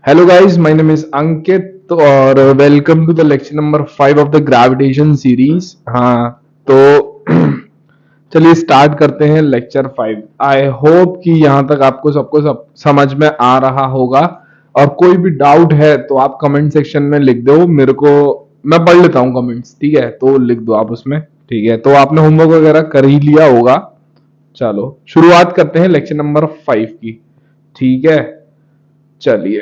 Hello guys, my name is Ankit और welcome to the lecture number 5 of the gravitation series. हाँ, तो चलिए start करते हैं लेक्चर 5। आई होप कि यहाँ तक आपको सबको समझ में आ रहा होगा, और कोई भी डाउट है तो आप कमेंट सेक्शन में लिख दो मेरे को। मैं पढ़ लेता हूँ कमेंट्स, ठीक है? तो लिख दो आप उसमें, ठीक है? तो आपने होमवर्क वगैरह कर ही लिया होगा। चलो शुरुआत करते हैं लेक्चर नंबर 5 की, ठीक है? चलिए,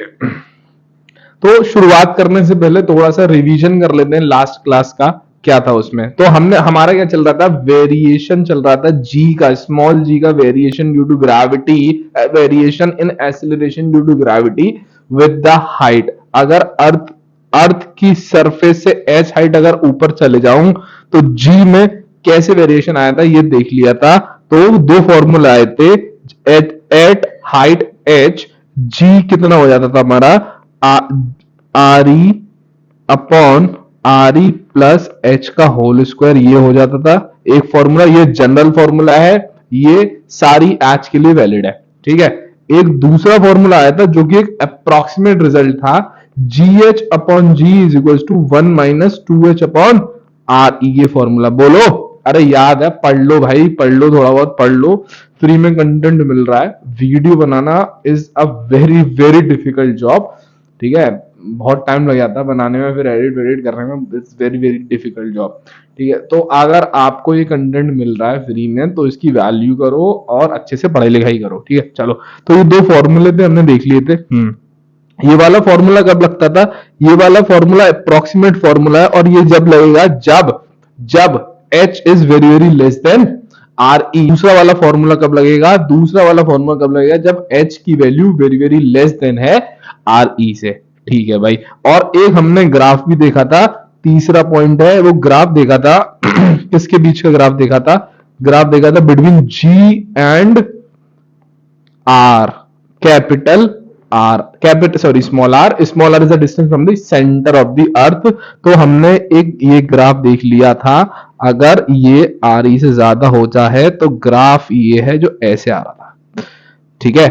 तो शुरुआत करने से पहले थोड़ा सा रिवीजन कर लेते हैं लास्ट क्लास का क्या था उसमें। तो हमने हमारा क्या चल रहा था, वेरिएशन चल रहा था जी का, स्मॉल जी का variation due to gravity, variation in acceleration due to gravity with the height. अगर अर्थ अर्थ की सरफेस से एच हाइट अगर ऊपर चले जाऊं तो जी में कैसे वेरिएशन आया था ये देख लिया था। तो दो फॉर्मूला आए थे, एट हाइट एच जी कितना हो जाता था हमारा, R E upon R E plus H का होल स्क्वायर, ये हो जाता था एक फॉर्मूला। ये जनरल फॉर्मूला है, ये सारी एच के लिए वैलिड है, ठीक है? एक दूसरा फॉर्मूला आया था जो कि एक अप्रोक्सीमेट रिजल्ट था, G H upon ji is equal to 1 - 2h upon R E. ये फॉर्मूला बोलो, अरे याद है, पढ़ लो भाई, पढ़ लो, थोड़ा बहुत पढ़ लो, फ्री में कंटेंट मिल रहा है। Video banana is a very very difficult job, ठीक है? बहुत टाइम लग जाता है बनाने में, फिर एडिट वेडिट करने में, it's very very difficult job, ठीक है? तो अगर आपको ये कंटेंट मिल रहा है फ्री में तो इसकी वैल्यू करो और अच्छे से पढ़ाई लिखाई करो, ठीक है? चलो, तो ये दो फॉर्मूले थे, हमने देख लिए थे। ये वाला फॉर्मूला कब लगता था? ये वाला फॉर्मूला अप्रोक्सीमेट फॉर्मूला है, और ये जब लगेगा जब जब h is very very less than R ई। दूसरा वाला फॉर्मूला कब लगेगा? दूसरा वाला फॉर्मूला कब लगेगा? जब h की value very very less than है आर ई से, ठीक है भाई? और एक हमने ग्राफ भी देखा था, तीसरा पॉइंट है, वो ग्राफ देखा था किसके बीच का ग्राफ देखा था? ग्राफ देखा था between G and R, capital R, capital sorry small R. Small R is the distance from the centre of the earth. तो हमने एक ये ग्राफ देख लिया था, अगर ये आर ई से ज्यादा होता है तो ग्राफ ये है जो ऐसे आ रहा था, ठीक है?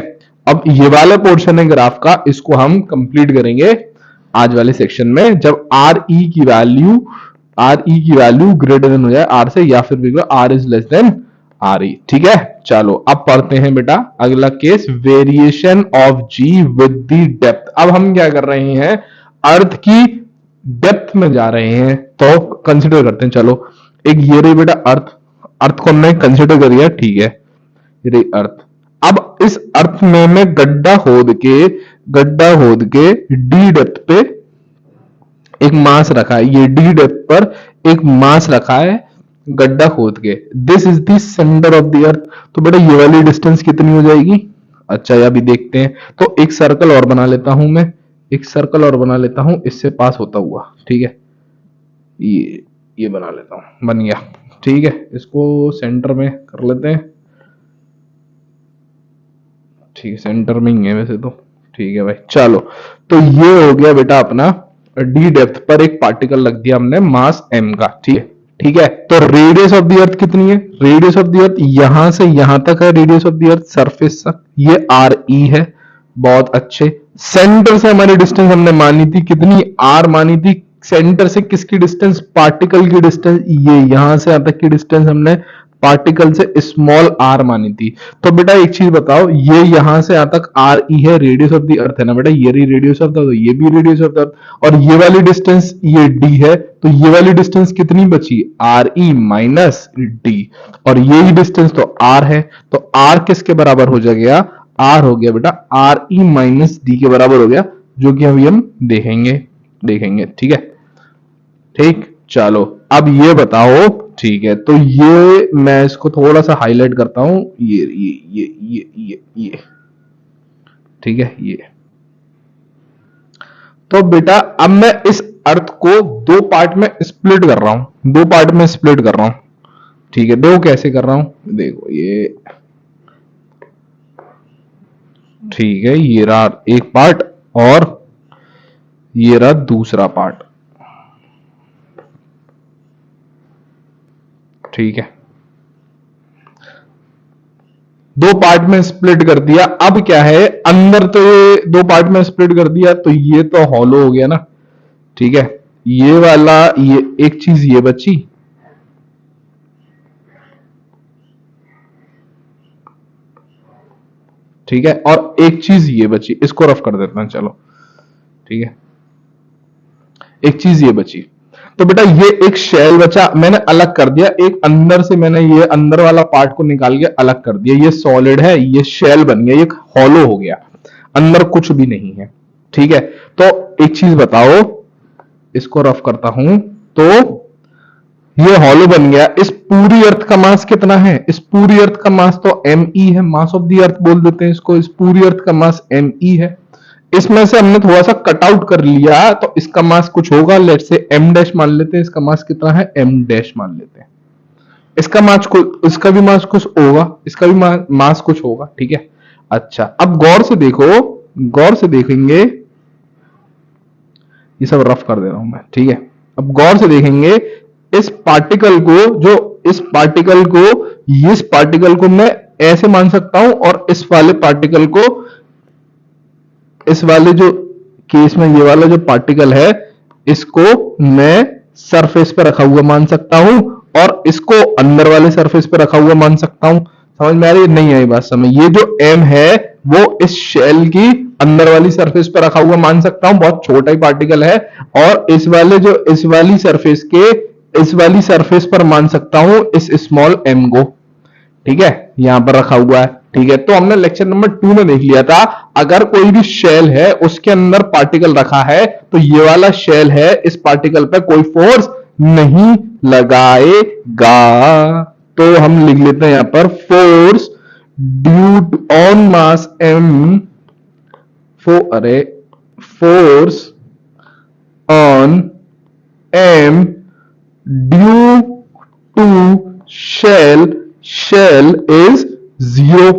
अब ये वाला पोर्शन है ग्राफ का, इसको हम कंप्लीट करेंगे आज वाले सेक्शन में, जब आर ई की वैल्यू ग्रेटर देन हो जाए आर से, या फिर R is less than R E, ठीक है? चलो अब पढ़ते हैं बेटा अगला केस, variation of ji with the depth. अब हम क्या कर रहे हैं, अर्थ की डेप्थ में जा रहे हैं, तो कंसिडर करते हैं। चलो, एक ये रही बेटा अर्थ, अर्थ को हमने कंसिडर कर लिया, ठीक है? ये रही अर्थ। अब इस अर्थ में मैं गड्ढा खोद के डी डेप्थ पे एक मास रखा है, ये डी डेप्थ पर एक मास रखा है गड्ढा खोद के। This is the centre of the earth. तो बेटा ये वाली डिस्टेंस कितनी हो जाएगी? अच्छा, ये अभी देखते हैं। तो एक सर्कल और बना लेता हूं मैं, एक सर्कल और बना लेता हूं इससे पास होता हुआ, ठीक है? ये बना लेता हूं, बन गया, ठीक है? इसको सेंटर में कर लेते हैं, ठीक है? सेंटर में ही है वैसे तो, ठीक है भाई। चलो, तो ये हो गया बेटा अपना डी डेप्थ पर एक पार्टिकल लग दिया हमने मास m का, ठीक है? ठीक है, तो रेडियस ऑफ द अर्थ कितनी है? रेडियस ऑफ द अर्थ यहां से यहां तक है, radius of the earth surface तक, ये आर ई है। बहुत अच्छे। सेंटर से हमारी डिस्टेंस हमने मानी थी कितनी? आर मानी थी। सेंटर से किसकी डिस्टेंस? पार्टिकल की डिस्टेंस, ये यहां से यहां तक की डिस्टेंस हमने पार्टिकल से स्मॉल आर मानी थी। तो बेटा एक चीज बताओ, ये यहां से यहां तक आर ई है, रेडियस ऑफ द अर्थ है ना बेटा? ये रेडियस ऑफ द अर्थ, ये भी रेडियस ऑफ द अर्थ, और ये वाली डिस्टेंस ये डी है, तो ये वाली डिस्टेंस कितनी बची? आर ई माइनस डी, और ये ही डिस्टेंस तो आर है। तो आर किसके बराबर हो जाएगा? आर हो गया बेटा आर ई माइनस डी के बराबर हो गया, जो कि अभी हम देखेंगे, ठीक है? ठीक, चलो अब ये बताओ, ठीक है? तो ये मैं इसको थोड़ा सा हाईलाइट करता हूं, ये, ठीक है? ये तो बेटा अब मैं इस अर्थ को दो पार्ट में स्प्लिट कर रहा हूं, दो पार्ट में स्प्लिट कर रहा हूं, ठीक है? दो कैसे कर रहा हूं, देखो ये, ठीक है? ये रहा एक पार्ट, और ये रहा दूसरा पार्ट, ठीक है? दो पार्ट में स्प्लिट कर दिया। अब क्या है, अंदर तो ये दो पार्ट में स्प्लिट कर दिया तो ये तो हॉलो हो गया ना, ठीक है। ये वाला, ये एक चीज ये बची, ठीक है, और एक चीज ये बची, इसको रफ कर देता हूं चलो, ठीक है। एक चीज ये बची, तो बेटा ये एक शेल बचा, मैंने अलग कर दिया, एक अंदर से मैंने ये अंदर वाला पार्ट को निकाल के अलग कर दिया, ये सॉलिड है, ये शेल बन गया, ये हॉलो हो गया, अंदर कुछ भी नहीं है, ठीक है। तो एक चीज बताओ, इसको रफ करता हूं, तो ये हॉलो बन गया। इस पूरी अर्थ का मास कितना है, इस पूरी अर्थ का मास तो एम ई है, मास ऑफ द अर्थ बोल देते हैं इसको, इस पूरी अर्थ का मास एम ई है। इसमें से हमने थोड़ा सा कट आउट कर लिया तो इसका मास कुछ होगा, लेट से एम डैश मान लेते हैं, इसका मास कितना है, एम डैश मान लेते हैं। इसका मास कुछ, इसका भी मास कुछ होगा, इसका भी मास कुछ होगा, ठीक है। अच्छा, अब गौर से देखो, गौर से देखेंगे, ये सब रफ कर दे रहा हूं मैं, ठीक है। अब गौर से देखेंगे, इस पार्टिकल को, जो इस पार्टिकल को, इस पार्टिकल को मैं ऐसे मान सकता हूं, और इस वाले पार्टिकल को, इस वाले जो केस में ये वाला जो पार्टिकल है, इसको मैं सरफेस पे रखा हुआ मान सकता हूं, और इसको अंदर वाले सरफेस पे रखा हुआ मान सकता हूं। समझ में आ रही है? नहीं आई बात समझ? ये जो एम है वो इस शेल की अंदर वाली सरफेस पे रखा हुआ मान सकता हूं, बहुत छोटा ही पार्टिकल है, और इस वाले जो इस वाली सरफेस के, इस वाली सरफेस पर मान सकता हूं इस स्मॉल एम को, ठीक है, यहां पर रखा हुआ है, ठीक है। तो हमने लेक्चर नंबर 2 में देख लिया था, अगर कोई भी शेल है उसके अंदर पार्टिकल रखा है तो ये वाला शेल है, इस पार्टिकल पे कोई फोर्स नहीं लगाएगा। तो हम लिख लेते हैं यहां पर force due on mass M, force on M due to shell is 0।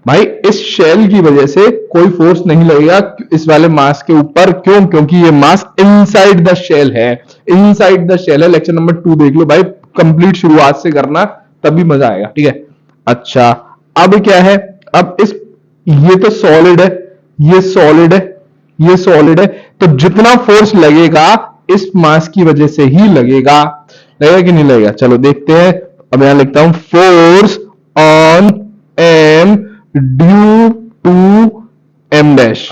भाई इस शेल की वजह से कोई फोर्स नहीं लगेगा इस वाले मास के ऊपर, क्यों? क्योंकि ये मास इनसाइड द शेल है, इनसाइड द शेल है। लेक्चर नंबर 2 देख लो भाई, कंप्लीट शुरुआत से करना, तभी मजा आएगा, ठीक है। अच्छा, अब क्या है, अब इस, ये तो सॉलिड है, ये सॉलिड है, ये सॉलिड है, तो जितना फोर्स लगेगा इस मास की वजह से ही लगेगा कि नहीं लगेगा? चलो देखते हैं। अब यहां लिखता हूं force on M due to M dash,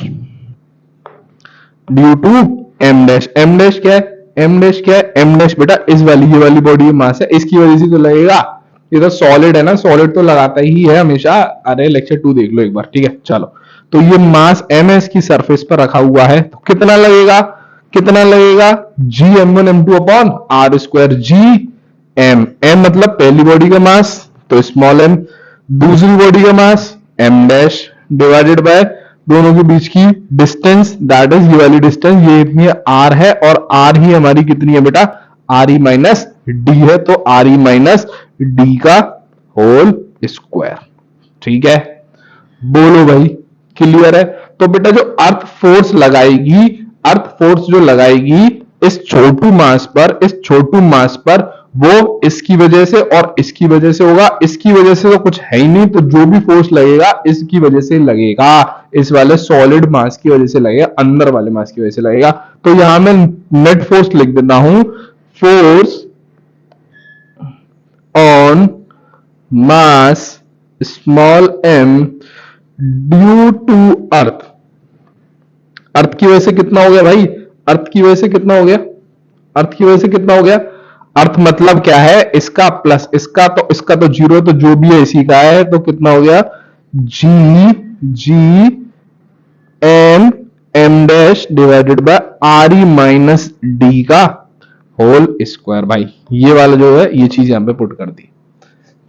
due to M dash. M dash क्या है, एम डैश क्या है? एम डैश बेटा इस वाली, ये वाली बॉडी मास है, इसकी वजह से तो लगेगा, ये तो सॉलिड है ना, सॉलिड तो लगाता ही है हमेशा। अरे लेक्चर 2 देख लो एक बार, ठीक है। चलो, तो ये मास एम एस की सरफेस पर रखा हुआ है, तो कितना लगेगा, कितना लगेगा? G m1 m2 upon are square, G M, M मतलब पहली बॉडी का मास, तो स्मॉल एम, दूसरी बॉडी का मास एम डैश, डिवाइडेड बाय दोनों के बीच की डिस्टेंस, दैट इज ये वाली डिस्टेंस, ये इतनी आर है, और आर ही हमारी कितनी है बेटा, आर ई माइनस डी है, तो आर ई माइनस डी का होल स्क्वायर, ठीक है। बोलो भाई, क्लियर है? तो बेटा जो अर्थ फोर्स लगाएगी, अर्थ फोर्स जो लगाएगी इस छोटू मास पर, इस छोटू मास पर, वो इसकी वजह से और इसकी वजह से होगा। इसकी वजह से तो कुछ है ही नहीं, तो जो भी फोर्स लगेगा इसकी वजह से लगेगा, इस वाले सॉलिड मास की वजह से लगेगा, अंदर वाले मास की वजह से लगेगा। तो यहां मैं नेट फोर्स लिख देता हूं, force on mass small m due to earth. Earth की वजह से कितना हो गया भाई, अर्थ की वजह से कितना हो गया, अर्थ की वजह से कितना हो गया? अर्थ मतलब क्या है, इसका प्लस इसका, तो इसका तो 0, तो जो भी है इसी का है, तो कितना हो गया, G M M dash divided by R E minus D का होल स्क्वायर। भाई ये वाला जो है ये चीज यहां पे पुट कर दी,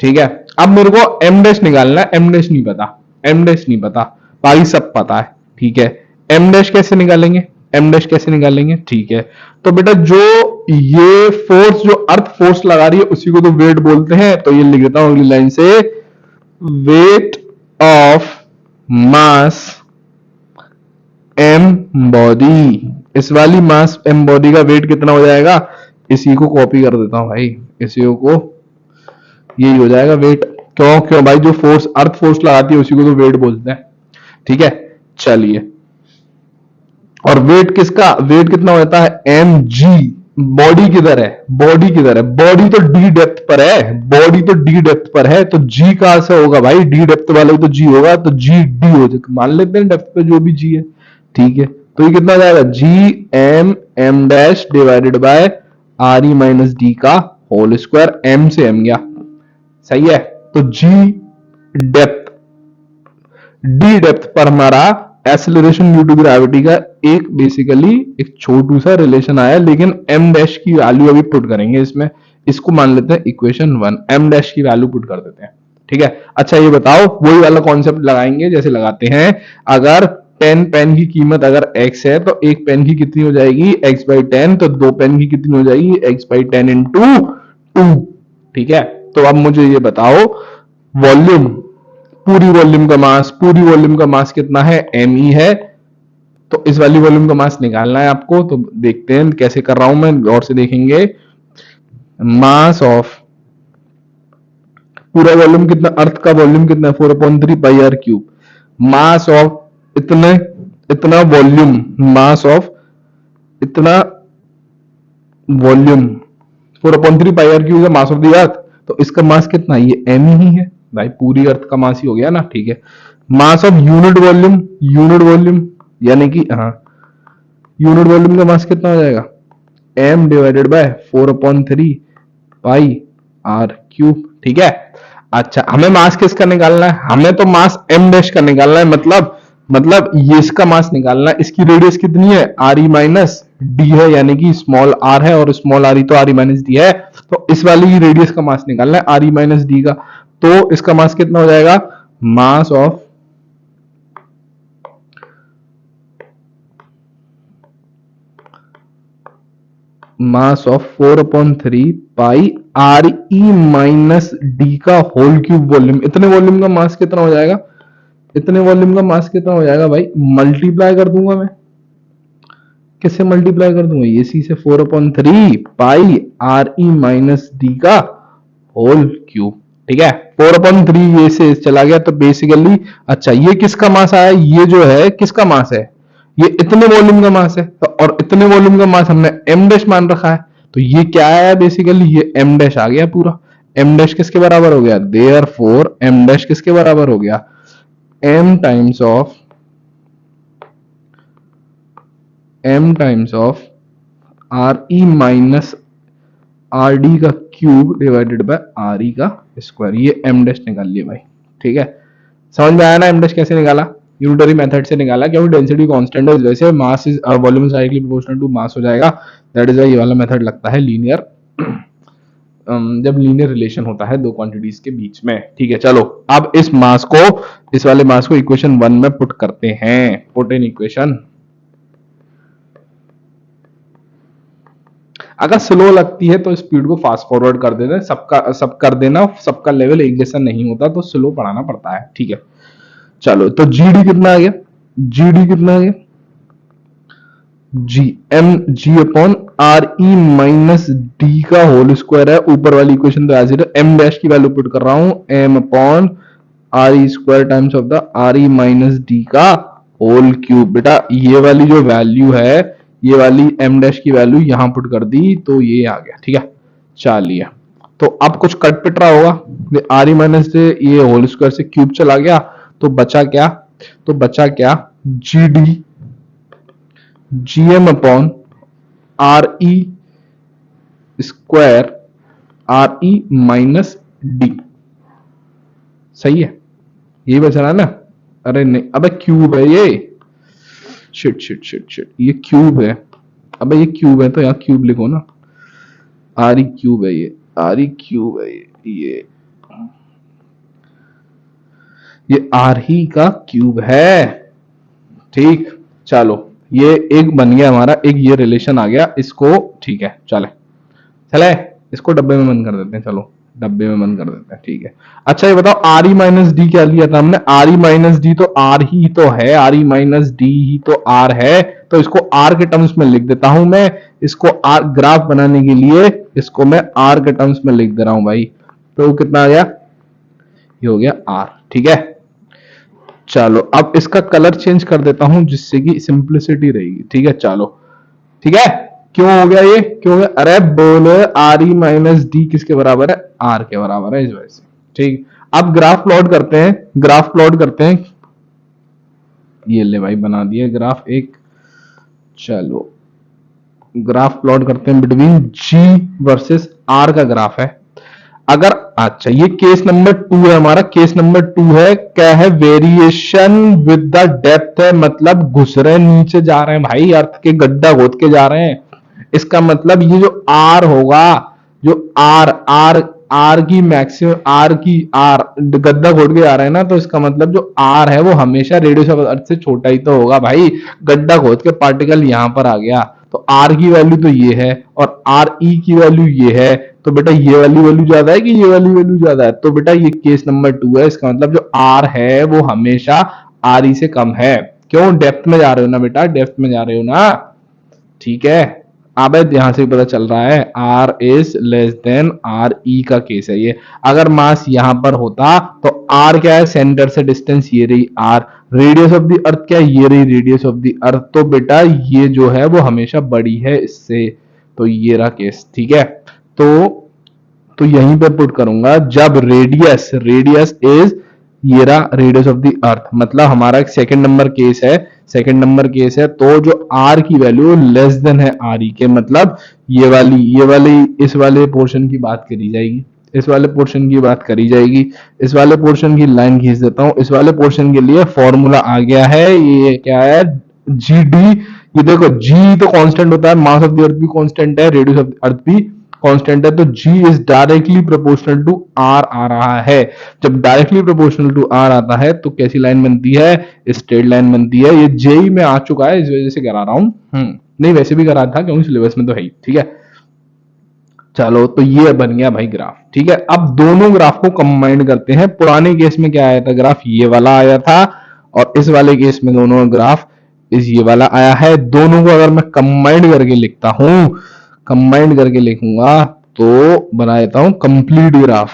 ठीक है। अब मेरे को एम डैश निकालना है, एम डैश नहीं पता, एम डैश नहीं पता, बाकी सब पता है, ठीक है। एम डैश कैसे निकालेंगे, एम डैश कैसे निकालेंगे, ठीक है। तो बेटा जो ये फोर्स, जो अर्थ फोर्स लगा रही है उसी को तो वेट बोलते हैं, तो ये लिख देता हूं अगली लाइन से, weight of mass M body. इस वाली मास एम बॉडी का वेट कितना हो जाएगा, इसी को कॉपी कर देता हूं भाई, इसी को, यही हो जाएगा वेट, क्यों क्यों भाई, जो फोर्स अर्थ फोर्स लगाती है उसी को तो वेट बोलते हैं। ठीक है, चलिए। और वेट किसका, वेट कितना होता है, एम जी। बॉडी किधर है, बॉडी किधर है, बॉडी तो डी डेप्थ पर है, बॉडी तो डी डेप्थ पर है, तो जी कहां से होगा भाई, डी डेप्थ वाले तो जी होगा, तो जी डी हो जाएगा, मान लेते हैं डेप्थ पे जो भी जी है। ठीक है, तो ये कितना हो जाएगा, G M M dash divided by R E minus D का होल स्क्वायर, एम से एम गया। सही है, तो जी डेप्थ, डी डेप्थ पर हमारा एक्सेलरेशन ड्यू टू ग्रेविटी का एक बेसिकली एक छोटू सा रिलेशन आया, लेकिन एम डैश की वैल्यू अभी पुट करेंगे इसमें, इसको मान लेते हैं इक्वेशन 1, एम डैश की वैल्यू पुट कर देते हैं। ठीक है, अच्छा ये बताओ, वही वाला कॉन्सेप्ट लगाएंगे जैसे लगाते हैं, अगर 10 पेन की कीमत अगर x है तो एक पेन की कितनी हो जाएगी, x बाई 10, तो 2 पेन की कितनी हो जाएगी, x बाई 10 इंटू 2। ठीक है, तो अब मुझे ये बताओ, वॉल्यूम, पूरी वॉल्यूम का मास, पूरी वॉल्यूम का मास कितना है, एम ई है, तो इस वाली वॉल्यूम का मास निकालना है आपको, तो देखते हैं कैसे कर रहा हूं मैं, गौर से देखेंगे। मास ऑफ पूरा वॉल्यूम कितना, अर्थ का वॉल्यूम कितना है, 4/3 pi R cube, mass of इतने, इतना वॉल्यूम, मास ऑफ इतना वॉल्यूम 4/3 पाई आर क्यूब है मास ऑफ द अर्थ, तो इसका मास कितना, ये एम ही है भाई, पूरी अर्थ का मास ही हो गया ना। ठीक है, mass of unit volume, unit volume यानी कि हाँ, यूनिट वॉल्यूम का मास कितना हो जाएगा, M divided by 4/3 pi R cube. ठीक है, अच्छा हमें मास किसका निकालना है, हमें तो मास एम डैश का निकालना है, मतलब ये इसका मास निकालना है, इसकी रेडियस कितनी है, आर ई माइनस डी है, यानी कि स्मॉल आर है और स्मॉल आर ई तो आर ई माइनस डी है, तो इस वाली रेडियस का मास निकालना है आर ई माइनस डी का, तो इसका मास कितना हो जाएगा, mass of mass of 4/3 pi R E minus D का होल क्यूब वॉल्यूम, इतने वॉल्यूम का मास कितना हो जाएगा, इतने वॉल्यूम का मास कितना हो जाएगा भाई, मल्टीप्लाई कर दूंगा मैं, किससे मल्टीप्लाई कर दूंगा, ये सी से, 4/3 pi R E minus D का होल क्यूब। ठीक है, 4/3 ये से चला गया, तो बेसिकली अच्छा ये किसका मास आया, ये जो है किसका मास है, ये इतने वॉल्यूम का मास है, तो और इतने वॉल्यूम का मास हमने एम डैश मान रखा है, तो ये क्या आया बेसिकली, ये एम डैश आ गया पूरा, एम डैश किसके बराबर हो गया, देयरफॉर एम डैश किसके बराबर हो गया, m times of r E minus r d का cube divided by R E का स्क्वायर, ये एम डैश निकाल लिया भाई। ठीक है, समझ में आया ना एम डैश कैसे निकाला, यूनिटरी मेथड से निकाला, क्योंकि डेंसिटी कांस्टेंट है, जैसे mass is volume directly proportional to mass हो जाएगा, दैट इज ये वाला मेथड लगता है लीनियर, जब लीनियर रिलेशन होता है दो क्वांटिटीज के बीच में। ठीक है, चलो अब इस मास को, इस वाले मास को इक्वेशन 1 में पुट करते हैं, पुट इन इक्वेशन। अगर स्लो लगती है तो स्पीड को फास्ट फॉरवर्ड कर देना, सब कर देना, सबका लेवल एक जैसा नहीं होता तो स्लो पढ़ाना पड़ता है। ठीक है, चलो तो जीडी कितना आ गया, जीडी कितना आ गया, G M G upon R E minus D का होल स्क्वायर है, ऊपर वाली इक्वेशन तो एज इट है, एम डैश की वैल्यू पुट कर रहा हूं, M upon are E square times of the R E minus D का होल क्यूब। बेटा ये वाली जो वैल्यू है, ये वाली एम डैश की वैल्यू यहां पुट कर दी तो ये आ गया। ठीक है, चलिए तो अब कुछ कट पिट रहा होगा, आर ई माइनस से ये होल स्क्वायर से क्यूब चला गया, तो बचा क्या, तो बचा क्या, G D G M upon are E square R E minus D. सही है, यही बच रहा है ना, अरे नहीं अबे क्यूब है ये, शिट शिट शिट शिट, ये क्यूब है, अबे ये क्यूब है तो यहाँ क्यूब लिखो ना, आर ई क्यूब है ये, आर ई क्यूब है ये आर ही का क्यूब है। ठीक, चलो ये एक बन गया हमारा, एक ये रिलेशन आ गया, इसको ठीक है चले इसको डब्बे में बंद कर देते हैं, चलो डब्बे में बंद कर देते हैं। ठीक है, अच्छा ये बताओ आर ई माइनस डी क्या लिया था हमने, आर ई माइनस डी तो आर ही तो है, आर ई माइनस डी ही तो आर है, तो इसको आर के टर्म्स में लिख देता हूं मैं, इसको आर ग्राफ बनाने के लिए इसको मैं आर के टर्म्स में लिख दे रहा हूं भाई, तो कितना आ गया, ये हो गया आर। ठीक है, चलो अब इसका कलर चेंज कर देता हूं जिससे कि सिंप्लिसिटी रहेगी। ठीक है, चलो ठीक है। क्यों हो गया ये, क्यों हो गया? अरे बोलो, आर ई माइनस डी किसके बराबर है? आर के बराबर है, इस वजह से। ठीक, अब ग्राफ प्लॉट करते हैं, ग्राफ प्लॉट करते हैं। ये ले भाई बना दिया ग्राफ एक। चलो ग्राफ प्लॉट करते हैं बिटवीन जी वर्सेस आर का ग्राफ है। अगर अच्छा ये केस नंबर 2 है हमारा, केस नंबर 2 है, क्या है? वेरिएशन विद द डेप्थ है, मतलब घुस रहे नीचे जा रहे हैं भाई, अर्थ के गड्ढा खोद के जा रहे हैं। इसका मतलब ये जो आर होगा, जो आर आर आर की मैक्सिमम, आर की आर गड्ढा खोद के आ रहे हैं ना, तो इसका मतलब जो आर है वो हमेशा रेडियस ऑफ अर्थ से छोटा ही तो होगा भाई। गड्ढा खोद के पार्टिकल यहां पर आ गया, तो आर की वैल्यू तो ये है और आर ई की वैल्यू ये है, तो बेटा ये वाली वैल्यू ज्यादा है कि ये वाली वैल्यू ज्यादा है? तो बेटा ये केस नंबर 2 है। इसका मतलब जो आर है वो हमेशा आर ई से कम है। क्यों? डेप्थ में जा रहे हो ना बेटा, डेप्थ में जा रहे हो ना। ठीक है, अब यहां से पता चल रहा है R is less than R ई का केस है ये। अगर मास यहां पर होता तो R क्या है? सेंटर से डिस्टेंस, ये रही R। रेडियस ऑफ द अर्थ क्या है? ये रही रेडियस ऑफ द अर्थ। तो बेटा ये जो है वो हमेशा बड़ी है इससे, तो ये रहा केस। ठीक है, तो यहीं पे पुट करूंगा जब रेडियस, रेडियस इज ये रहा रेडियस ऑफ द अर्थ, मतलब हमारा एक सेकंड नंबर केस है, सेकंड नंबर केस है। तो जो आर की वैल्यू लेस देन है आर ई के, मतलब ये वाली इस वाले पोर्शन की बात करी जाएगी, इस वाले पोर्शन की बात करी जाएगी। इस वाले पोर्शन की लाइन खींच देता हूं। इस वाले पोर्शन के लिए फॉर्मूला आ गया है, ये क्या है? G D. ये देखो जी तो कांस्टेंट होता है, मास ऑफ द अर्थ भी कांस्टेंट है, रेडियस ऑफ द अर्थ भी कांस्टेंट है, तो G is directly proportional to R आ रहा है। जब डायरेक्टली प्रोपोर्शनल टू R आता है तो कैसी लाइन बनती है? स्ट्रेट लाइन बनती है। ये जेई में आ चुका है, इस वजह से करा रहा हूं। नहीं वैसे भी करा था क्योंकि सिलेबस में तो है ही। ठीक है, चलो तो ये बन गया भाई ग्राफ। ठीक है, अब दोनों ग्राफ को कंबाइन करते हैं। पुराने केस में क्या आया था? ग्राफ ये वाला आया था, और इस वाले केस में दोनों ग्राफ इस ये वाला आया है। दोनों को अगर मैं कंबाइन करके लिखता हूं, कंबाइंड करके लिखूंगा तो बना देता हूं कंप्लीट ग्राफ।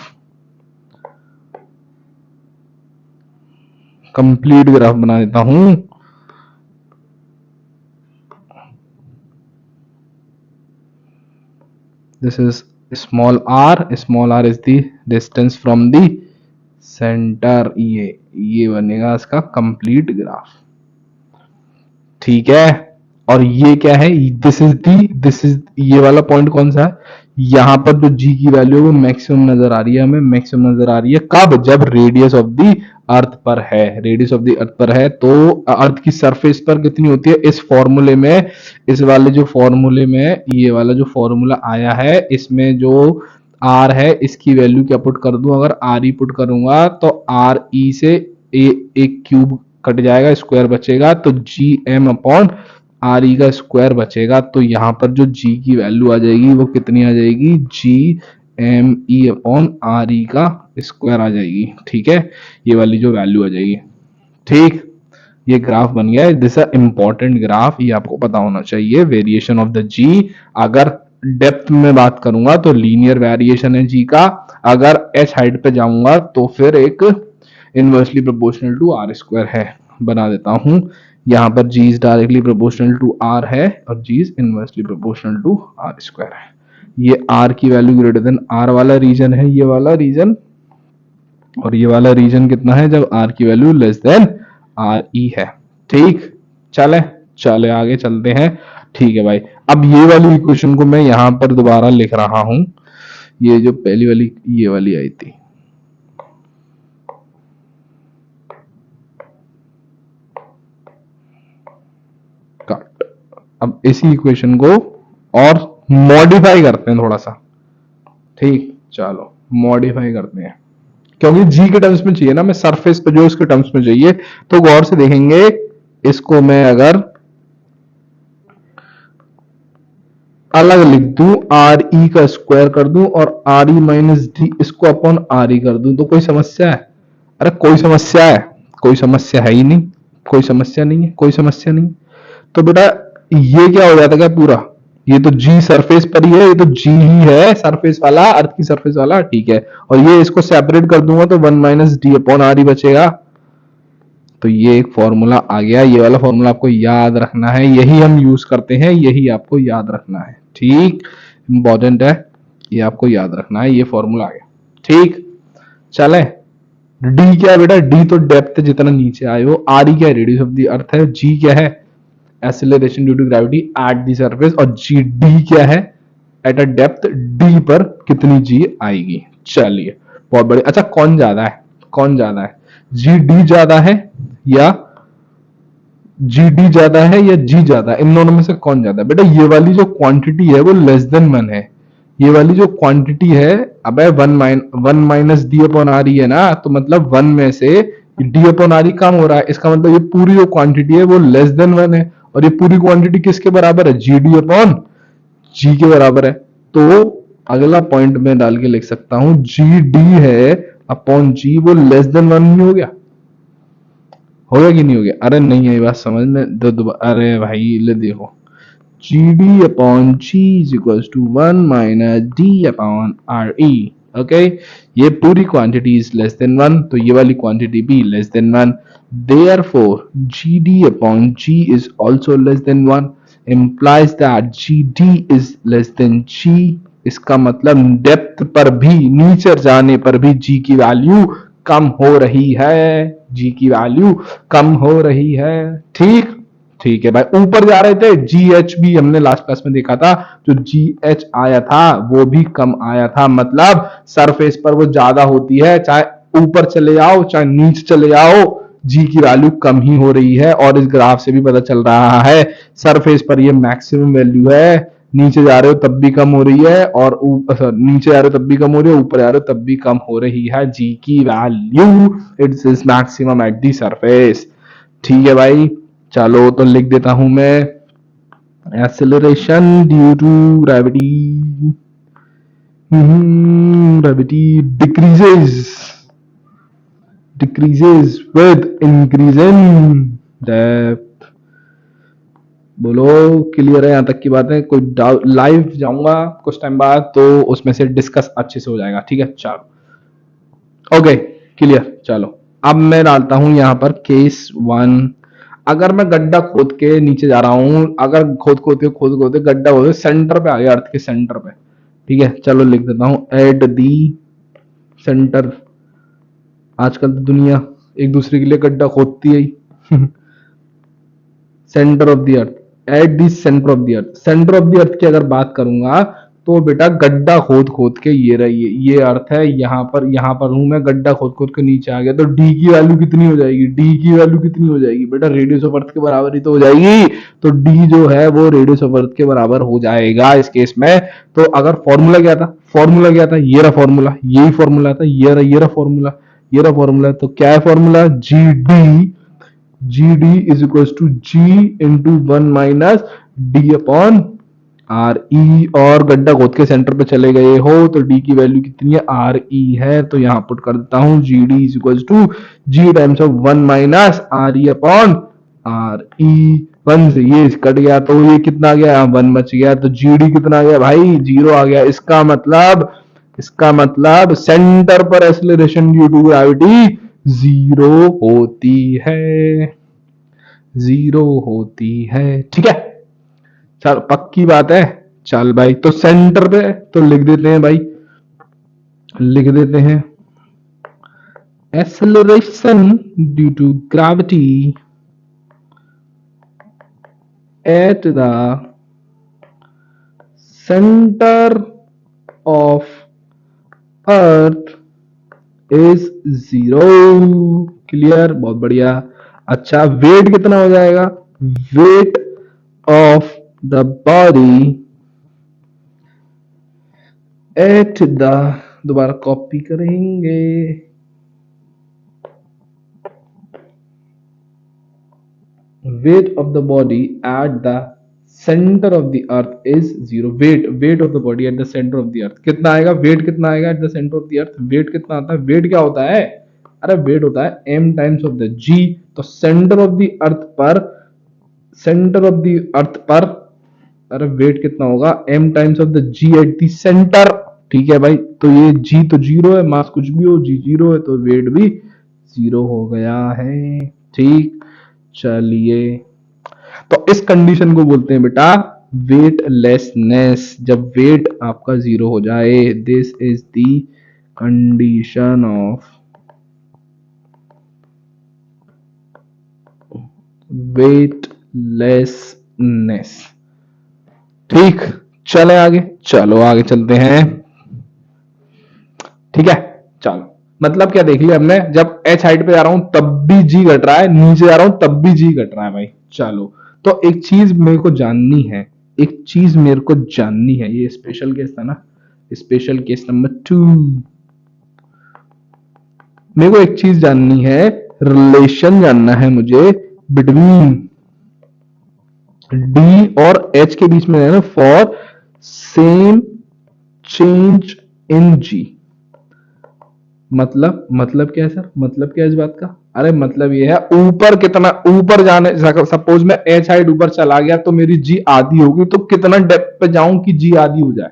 कंप्लीट ग्राफ बना देता हूं। This is small R is the distance from the centre. ये बनेगा इसका कंप्लीट ग्राफ। ठीक है, और ये क्या है? दिस इज ये वाला पॉइंट कौन सा है? यहां पर जो जी की वैल्यू है वो मैक्सिमम नजर आ रही है, हमें मैक्सिमम नजर आ रही है। कब? जब रेडियस ऑफ द अर्थ पर है, रेडियस ऑफ द अर्थ पर है। तो अर्थ की सरफेस पर कितनी होती है? इस फॉर्मूले में, इस वाले जो फॉर्मूले में, ये वाला जो फॉर्मूला आया है, इसमें जो आर है इसकी वैल्यू क्या पुट कर दूं? अगर आर ई पुट करूंगा तो आर ई से एक क्यूब कट जाएगा, स्क्वायर बचेगा, तो G M upon R E का स्क्वायर बचेगा। तो यहां पर जो जी की वैल्यू आ जाएगी वो कितनी आ जाएगी? G M E upon R E का स्क्वायर आ जाएगी। ठीक है, ये वाली जो वैल्यू आ जाएगी। ठीक, ये ग्राफ बन गया है। दिस अ इंपॉर्टेंट ग्राफ, ये आपको पता होना चाहिए। वेरिएशन ऑफ द जी, अगर डेप्थ में बात करूंगा तो लीनियर वेरिएशन है जी का, अगर एच हाइट पे जाऊंगा तो फिर एक inversely proportional to R square है। बना देता हूं, यहां पर g is directly proportional to r है और g is inversely proportional to r square है। ये r की वैल्यू ग्रेटर देन r वाला रीजन है, ये वाला रीजन, और ये वाला रीजन कितना है? जब r की value less than r e है। ठीक, चले चले आगे चलते हैं। ठीक है भाई, अब ये वाली इक्वेशन को मैं यहां पर दोबारा लिख रहा हूं। ये जो पहली वाली ये वाली आई थी, अब इसी इक्वेशन को और मॉडिफाई करते हैं थोड़ा सा। ठीक, चलो मॉडिफाई करते हैं, क्योंकि जी के टर्म्स में चाहिए ना, मैं सरफेस पे जो इसके टर्म्स में चाहिए। तो गौर से देखेंगे, इसको मैं अगर अलग लिख दूं, आर ई का स्क्वायर कर दूं और आर ई माइनस डी इसको अपॉन आर ई कर दूं, तो कोई समस्या है? अरे कोई समस्या है? कोई समस्या है ही नहीं, कोई समस्या नहीं है, कोई समस्या नहीं। तो बेटा ये क्या हो जाता है पूरा? ये तो जी सरफेस पर ही है, ये तो जी ही है सरफेस वाला, अर्थ की सरफेस वाला, ठीक है। और ये इसको सेपरेट कर दूंगा तो 1 - d/r ही बचेगा। तो ये एक फॉर्मूला आ गया, ये वाला फॉर्मूला आपको याद रखना है, यही हम यूज करते हैं, यही आपको याद रखना है, ठीक, इंपॉर्टेंट है, ये आपको याद रखना है, ये फॉर्मूला आ गया, ठीक। चले, डी क्या है बेटा, डी तो डेप्थ जितना नीचे आए हो, आर ई क्या है, रेडियस ऑफ द अर्थ है, जी क्या है, acceleration due to gravity at the surface, और जी डी क्या है, एट अ डेप्थ डी पर कितनी जी आएगी। चलिए, बहुत बढ़िया। अच्छा, कौन ज्यादा है, कौन ज्यादा है, जी डी ज्यादा है या जी डी ज्यादा है या जी ज्यादा है, इन दोनों में से कौन ज्यादा है? बेटा ये वाली जो क्वांटिटी है वो लेस देन 1 है, ये वाली जो क्वांटिटी है, अब 1 - d/r है ना, तो मतलब 1 में से d/r कम हो रहा है, इसका मतलब ये पूरी जो क्वांटिटी है वो लेस देन 1 है, और ये पूरी क्वांटिटी किसके बराबर है, जी डी अपॉन जी के बराबर है। तो अगला पॉइंट में डाल के लिख सकता हूं, जी डी है अपॉन जी, वो लेस देन 1 ही हो गया, होगा कि नहीं हो गया? अरे नहीं है, ये बात समझ में अरे भाई ले देखो, G D upon ji is equal to 1 - d/r e, okay. ये पूरी क्वांटिटी इज लेस देन 1, तो ये वाली क्वांटिटी भी less than 1, therefore g D upon ji is also less than 1, implies that g D is less than g. इसका मतलब depth पर भी, नीचे जाने पर भी जी की वैल्यू कम हो रही है, जी की वैल्यू कम हो रही है, ठीक। ठीक है भाई, ऊपर जा रहे थे, जी एच भी हमने लास्ट क्लास में देखा था, जो जी एच आया था वो भी कम आया था, मतलब सरफेस पर वो ज्यादा होती है, चाहे ऊपर चले जाओ चाहे नीचे चले जाओ, जी की वैल्यू कम ही हो रही है, और इस ग्राफ से भी पता चल रहा है सरफेस पर ये मैक्सिमम वैल्यू है, नीचे जा रहे हो तब भी कम हो रही है, और नीचे जा रहे हो तब भी कम हो रही है, ऊपर जा रहे हो तब भी कम हो रही है, जी की value it's is maximum at the surface, ठीक है भाई। चलो तो लिख देता हूं मैं, acceleration due to gravity, gravity decreases with increase in depth. बोलो क्लियर है यहां तक की बातें? कोई डाउट? लाइव जाऊंगा कुछ टाइम बाद तो उसमें से डिस्कस अच्छे से हो जाएगा, ठीक है। चलो, ओके, क्लियर। चलो अब मैं डालता हूं यहां पर केस 1। अगर मैं गड्ढा खोद के नीचे जा रहा हूं, अगर खोद के गड्ढा खोद सेंटर पे आ गया, अर्थ के सेंटर पे, ठीक है। चलो लिख देता हूं, एट दी सेंटर। आजकल तो दुनिया एक दूसरे के लिए गड्ढा खोदती है ही। Centre of the earth, at the centre of the earth, centre of the earth की अगर बात करूंगा तो बेटा गड्ढा खोद खोद के ये रही, ये अर्थ है, यहाँ पर हूं मैं, गड्ढा खोद खोद के नीचे आ गया, तो डी की वैल्यू कितनी हो जाएगी, डी की वैल्यू कितनी हो जाएगी बेटा, रेडियस ऑफ अर्थ के बराबर ही तो हो जाएगी, तो डी जो है वो रेडियस ऑफ अर्थ के बराबर हो जाएगा इस केस में। तो अगर फॉर्मूला क्या था, फॉर्मूला क्या था, ये रहा फॉर्मूला, यही फॉर्मूला था, ये रहा फॉर्मूला, ये रहा फॉर्मूला, तो क्या है formula, G D, G D is equal to G into 1 - d/r e, और गड्ढा खोद के सेंटर पे चले गए हो तो डी की वैल्यू कितनी है, आर ई है, तो यहां पुट कर देता हूं, G D is equal to G times of 1 - r e/r e। 1 से ये कट गया तो ये कितना आ गया, 1 बच गया, तो जी डी कितना आ गया भाई, 0 आ गया। इसका मतलब सेंटर पर एक्सेलरेशन ड्यू टू ग्रेविटी 0 होती है, 0 होती है, ठीक है। चल पक्की बात है। चल भाई, तो सेंटर पे तो लिख देते हैं भाई, लिख देते हैं, acceleration due to gravity at the centre of earth is 0। Clear, बहुत बढ़िया। अच्छा, वेट कितना हो जाएगा, weight of the body at the, दोबारा कॉपी करेंगे, weight of the body at the centre of the earth is 0। Weight of the body at the centre of the earth कितना आएगा, वेट कितना आएगा at the centre of the earth, weight कितना आता है, wait क्या होता है, अरे वेट होता है m times of the g। तो सेंटर ऑफ द अर्थ पर, सेंटर ऑफ द अर्थ पर अरे वेट कितना होगा, m times of the g eight the centre. ठीक है भाई, तो ये g तो जीरो है, मास कुछ भी हो, g जीरो है तो वेट भी जीरो हो गया है। ठीक, चलिए, तो इस कंडीशन को बोलते हैं बेटा वेटलेसनेस। जब वेट आपका जीरो हो जाए, this is the condition of weightlessness. ठीक, चले आगे, चलो आगे चलते हैं। ठीक है, चलो, मतलब क्या देख लिया हमने, जब एच हाइट पे जा रहा हूं तब भी जी घट रहा है, नीचे जा रहा हूं तब भी जी घट रहा है भाई। चलो, तो एक चीज मेरे को जाननी है, एक चीज मेरे को जाननी है, ये स्पेशल केस था ना, स्पेशल केस नंबर 2। मेरे को एक चीज जाननी है, रिलेशन जानना है मुझे बिटवीन डी और एच के बीच में है ना, फॉर सेम चेंज इन जी। मतलब क्या है सर, मतलब क्या है इस बात का? अरे मतलब ये है, ऊपर कितना ऊपर जाने, सपोज मैं एच हाइट ऊपर चला गया तो मेरी जी आधी होगी, तो कितना डेप्थ पे जाऊं कि जी आधी हो जाए,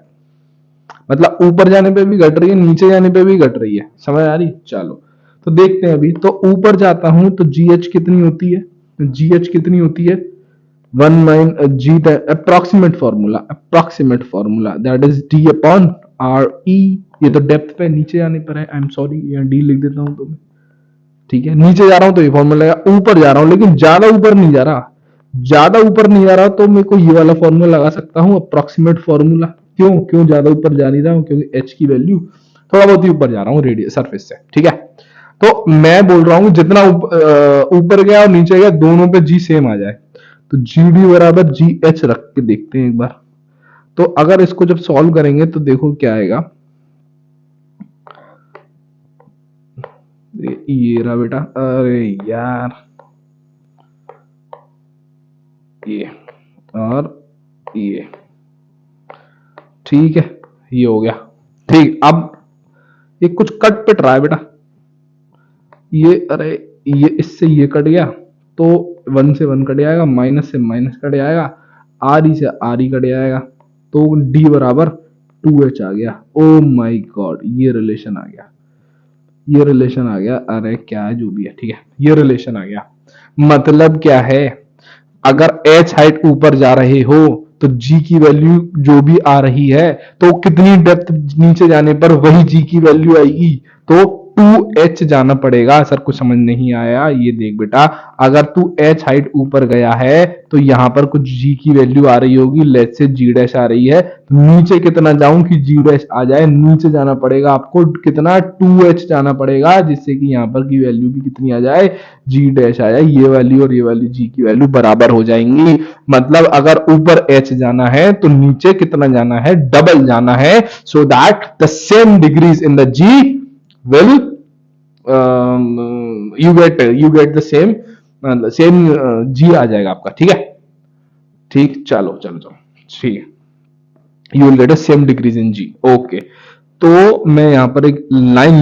मतलब ऊपर जाने पे भी घट रही है, नीचे जाने पे भी घट रही है, समझ आ रही? चलो, तो देखते हैं अभी। तो ऊपर जाता हूं तो जी एच कितनी होती है, जी एच कितनी होती है, 1 g, approximate formula that is d upon R E. ये तो डेप्थ पे नीचे जाने पर है, आई एम सॉरी, यहाँ डी लिख देता हूं तो मैं। ठीक है, नीचे जा रहा हूं तो ये फॉर्मूला लगा, ऊपर जा रहा हूं लेकिन ज्यादा ऊपर नहीं जा रहा, ज्यादा ऊपर नहीं जा रहा, तो मेरे को ये वाला फॉर्मूला लगा सकता हूं, अप्रोक्सीमेट फॉर्मूला। क्यों क्यों ज्यादा ऊपर जा नहीं रहा हूं? क्योंकि एच की वैल्यू थोड़ा बहुत ही ऊपर जा रहा हूँ रेडियस सरफेस से। ठीक है, तो मैं बोल रहा हूं जितना ऊपर गया और नीचे गया दोनों पे जी सेम आ जाए, तो जी डी बराबर जी एच रख के देखते हैं एक बार। तो अगर इसको जब सॉल्व करेंगे तो देखो क्या आएगा, ये रहा बेटा, अरे यार, ये और ये, ठीक है, ये हो गया। ठीक, अब ये कुछ कट पिट रहा है बेटा, ये अरे ये इससे ये कट गया तो 1 से 1 कट जाएगा, माइनस से माइनस कट जाएगा, आर ई से आर ई कट जाएगा, तो डी बराबर 2h आ गया। ओ माय गॉड, ये रिलेशन आ गया, ये रिलेशन आ गया, अरे क्या है जो भी है, ठीक है, ये रिलेशन आ गया। मतलब क्या है, अगर एच हाइट ऊपर जा रहे हो तो जी की वैल्यू जो भी आ रही है, तो कितनी डेप्थ नीचे जाने पर वही जी की वैल्यू आएगी, तो 2h जाना पड़ेगा। सर कुछ समझ नहीं आया, ये देख बेटा, अगर तू h हाइट ऊपर गया है तो यहां पर कुछ g की वैल्यू आ रही होगी, लेट से g डैश आ रही है, तो नीचे कितना जाऊं कि g डैश आ जाए, नीचे जाना पड़ेगा आपको कितना, 2h जाना पड़ेगा, जिससे कि यहां पर की वैल्यू भी कितनी आ जाए, g डैश आ जाए, ये वैल्यू और ये वैल्यू g की वैल्यू बराबर हो जाएंगी। मतलब अगर ऊपर h जाना है तो नीचे कितना जाना है, डबल जाना है, so that the same degrees in the g will you get the same g आ जाएगा आपका। ठीक है, ठीक, चलो चलो चलो, ठीक है, you will get a same degrees in G. Okay, तो मैं यहां पर एक लाइन,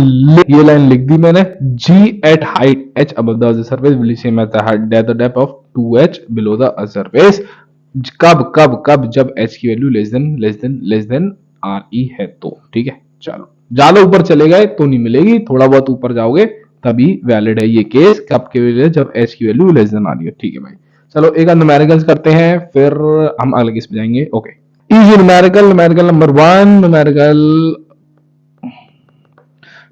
ये लाइन लिख दी मैंने, g at height h above the surface will be same as the depth of 2h below the surface। कब कब कब, जब h की वैल्यू लेस देन आर ई है तो। ठीक है, चलो, ज्यादा ऊपर चले गए तो नहीं मिलेगी, थोड़ा बहुत ऊपर जाओगे तभी वैलिड है ये केस, कब के लिए, जब h की वैल्यू लेस देन आ रही है। ठीक है भाई, चलो एक न्यूमेरिकल्स करते हैं, फिर हम अगले केस पे जाएंगे। Okay, easy numerical, numerical number 1, numerical,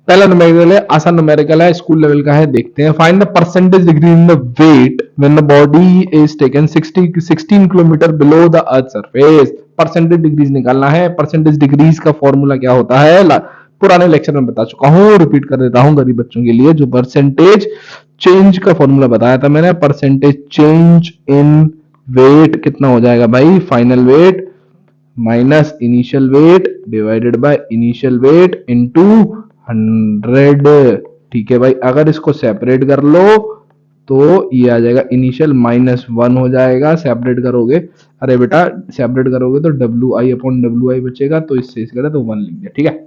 पहला न्यूमेरिकल है, आसान न्यूमेरिकल है, स्कूल लेवल का है, देखते हैं। Find the percentage degree in the weight when the body is taken 16 kilometre below the earth surface. Percentage degrees निकालना है। परसेंटेज डिग्रीज का फॉर्मूला क्या होता है, पुराने लेक्चर में बता चुका हूं, रिपीट कर देता हूं गरीब बच्चों के लिए, जो परसेंटेज चेंज का फॉर्मूला बताया था मैंने, परसेंटेज चेंज इन वेट कितना हो जाएगा भाई, final wait minus initial weight divided by initial weight into 100। ठीक है भाई, अगर इसको सेपरेट कर लो तो ये आ जाएगा, इनिशियल -1 हो जाएगा, सेपरेट करोगे, अरे बेटा सेपरेट करोगे तो WI/WI बचेगा, तो इससे इसका तो 1 लिख दिया। ठीक है,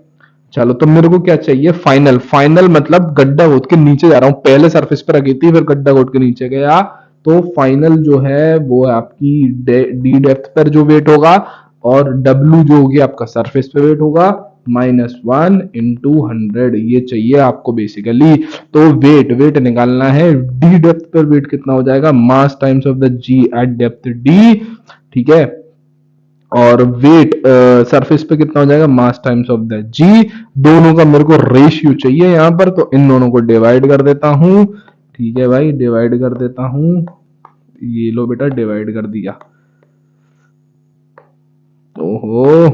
चलो, तो मेरे को क्या चाहिए, फाइनल। फाइनल मतलब गड्ढा खोद के नीचे जा रहा हूं, पहले सरफेस पर रखी थी, फिर गड्ढा खोद के नीचे गया, तो फाइनल जो है वो है आपकी डी डेप्थ पर जो वेट होगा, और डब्ल्यू जो होगी आपका सरफेस पे वेट होगा, -1 × 100 ये चाहिए आपको बेसिकली। तो वेट वेट निकालना है, डी डेप्थ पर वेट कितना हो जाएगा, mass times of the G at depth D, ठीक है। और वेट सरफेस पे कितना हो जाएगा, mass times of the G. दोनों का मेरे को रेशियो चाहिए यहां पर, तो इन दोनों को डिवाइड कर देता हूं, ठीक है भाई, डिवाइड कर देता हूं। ये लो बेटा, डिवाइड कर दिया। ओहो,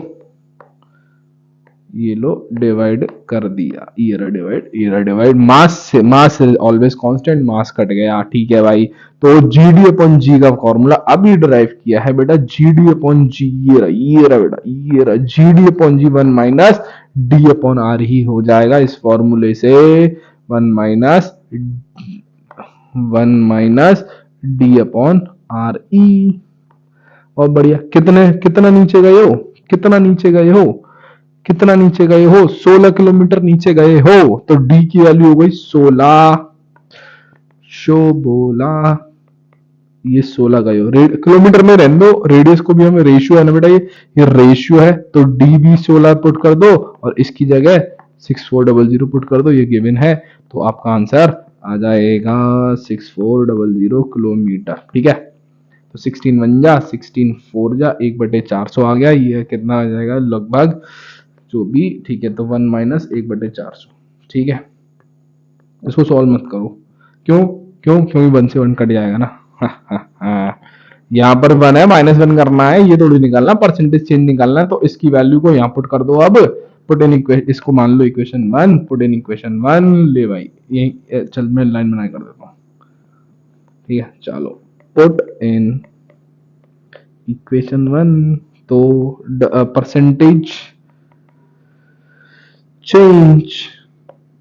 ये लो डिवाइड कर दिया, ये रहा डिवाइड, ये रहा डिवाइड। मास से, मास ऑलवेज कांस्टेंट, मास कट गया, ठीक है भाई। तो जीडी अपॉन जी का फॉर्मूला अभी डिराइव किया है बेटा, जीडी अपॉन जी, ये रहा बेटा, ये रहा g d upon g 1 - d upon r ही हो जाएगा इस फॉर्मूले से, 1 - डी अपॉन आर ई। और बढ़िया, कितने कितना नीचे गए हो, कितना नीचे गए हो, कितना नीचे गए हो, 16 किलोमीटर नीचे गए हो, तो डी की वैल्यू हो गई 16। शो बोला, ये 16 गए हो, किलोमीटर में रहने दो, रेडियस को भी हमें रेशियो है ना बेटा, ये रेशियो है, तो डी भी 16 पुट कर दो, और इसकी जगह 6400 पुट कर दो, ये गिवन है। तो आपका आंसर आ जाएगा 6400 किलोमीटर, ठीक है। तो 16 1 जा 16 4 जा 1/400 आ गया, ये कितना आ जाएगा लगभग जो भी, ठीक है। तो 1 - 1/400, ठीक है। इसको सॉल्व मत करो, क्यों क्यों, क्योंकि 1 से 1 कट जाएगा ना। यहाँ पर 1 है, -1 करना है, ये थोड़ी निकालना, परसेंटेज चेंज निकालना है। तो इसकी वैल्यू को यहाँ पुट कर दो। अब पुट इन इक्वेशन, इसको मान लो इक्वेशन 1, पुट इन इक्वेशन 1, ले भाई, ये चल मैं लाइन बना कर देता हूँ, ठीक है। चलो पुट इन इक्वेशन 1, तो परसेंटेज चेंज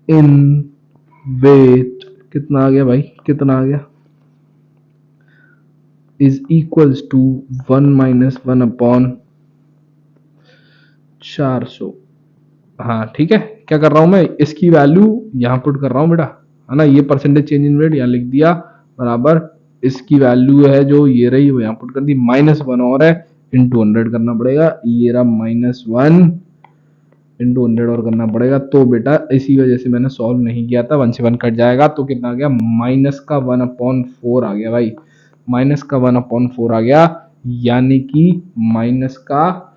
इन वेट कितना आ गया भाई, कितना आ गया, इज इक्वल्स टू 1 - 1/400। हाँ ठीक है, क्या कर रहा हूं मैं, इसकी वैल्यू यहां पुट कर रहा हूं बेटा, है ना। ये परसेंटेज चेंज इन वेट यहां लिख दिया, बराबर इसकी वैल्यू है जो ये रही, वो यहां पुट कर दी, -1 और है, इंटू 100 करना पड़ेगा, ये रहा -1 इंटू 100 और करना पड़ेगा। तो बेटा इसी वजह से मैंने सॉल्व नहीं किया था, 1 से 1 कट जाएगा, तो कितना आ गया, -1/4 आ गया भाई, -1/4 आ गया, यानी कि माइनस का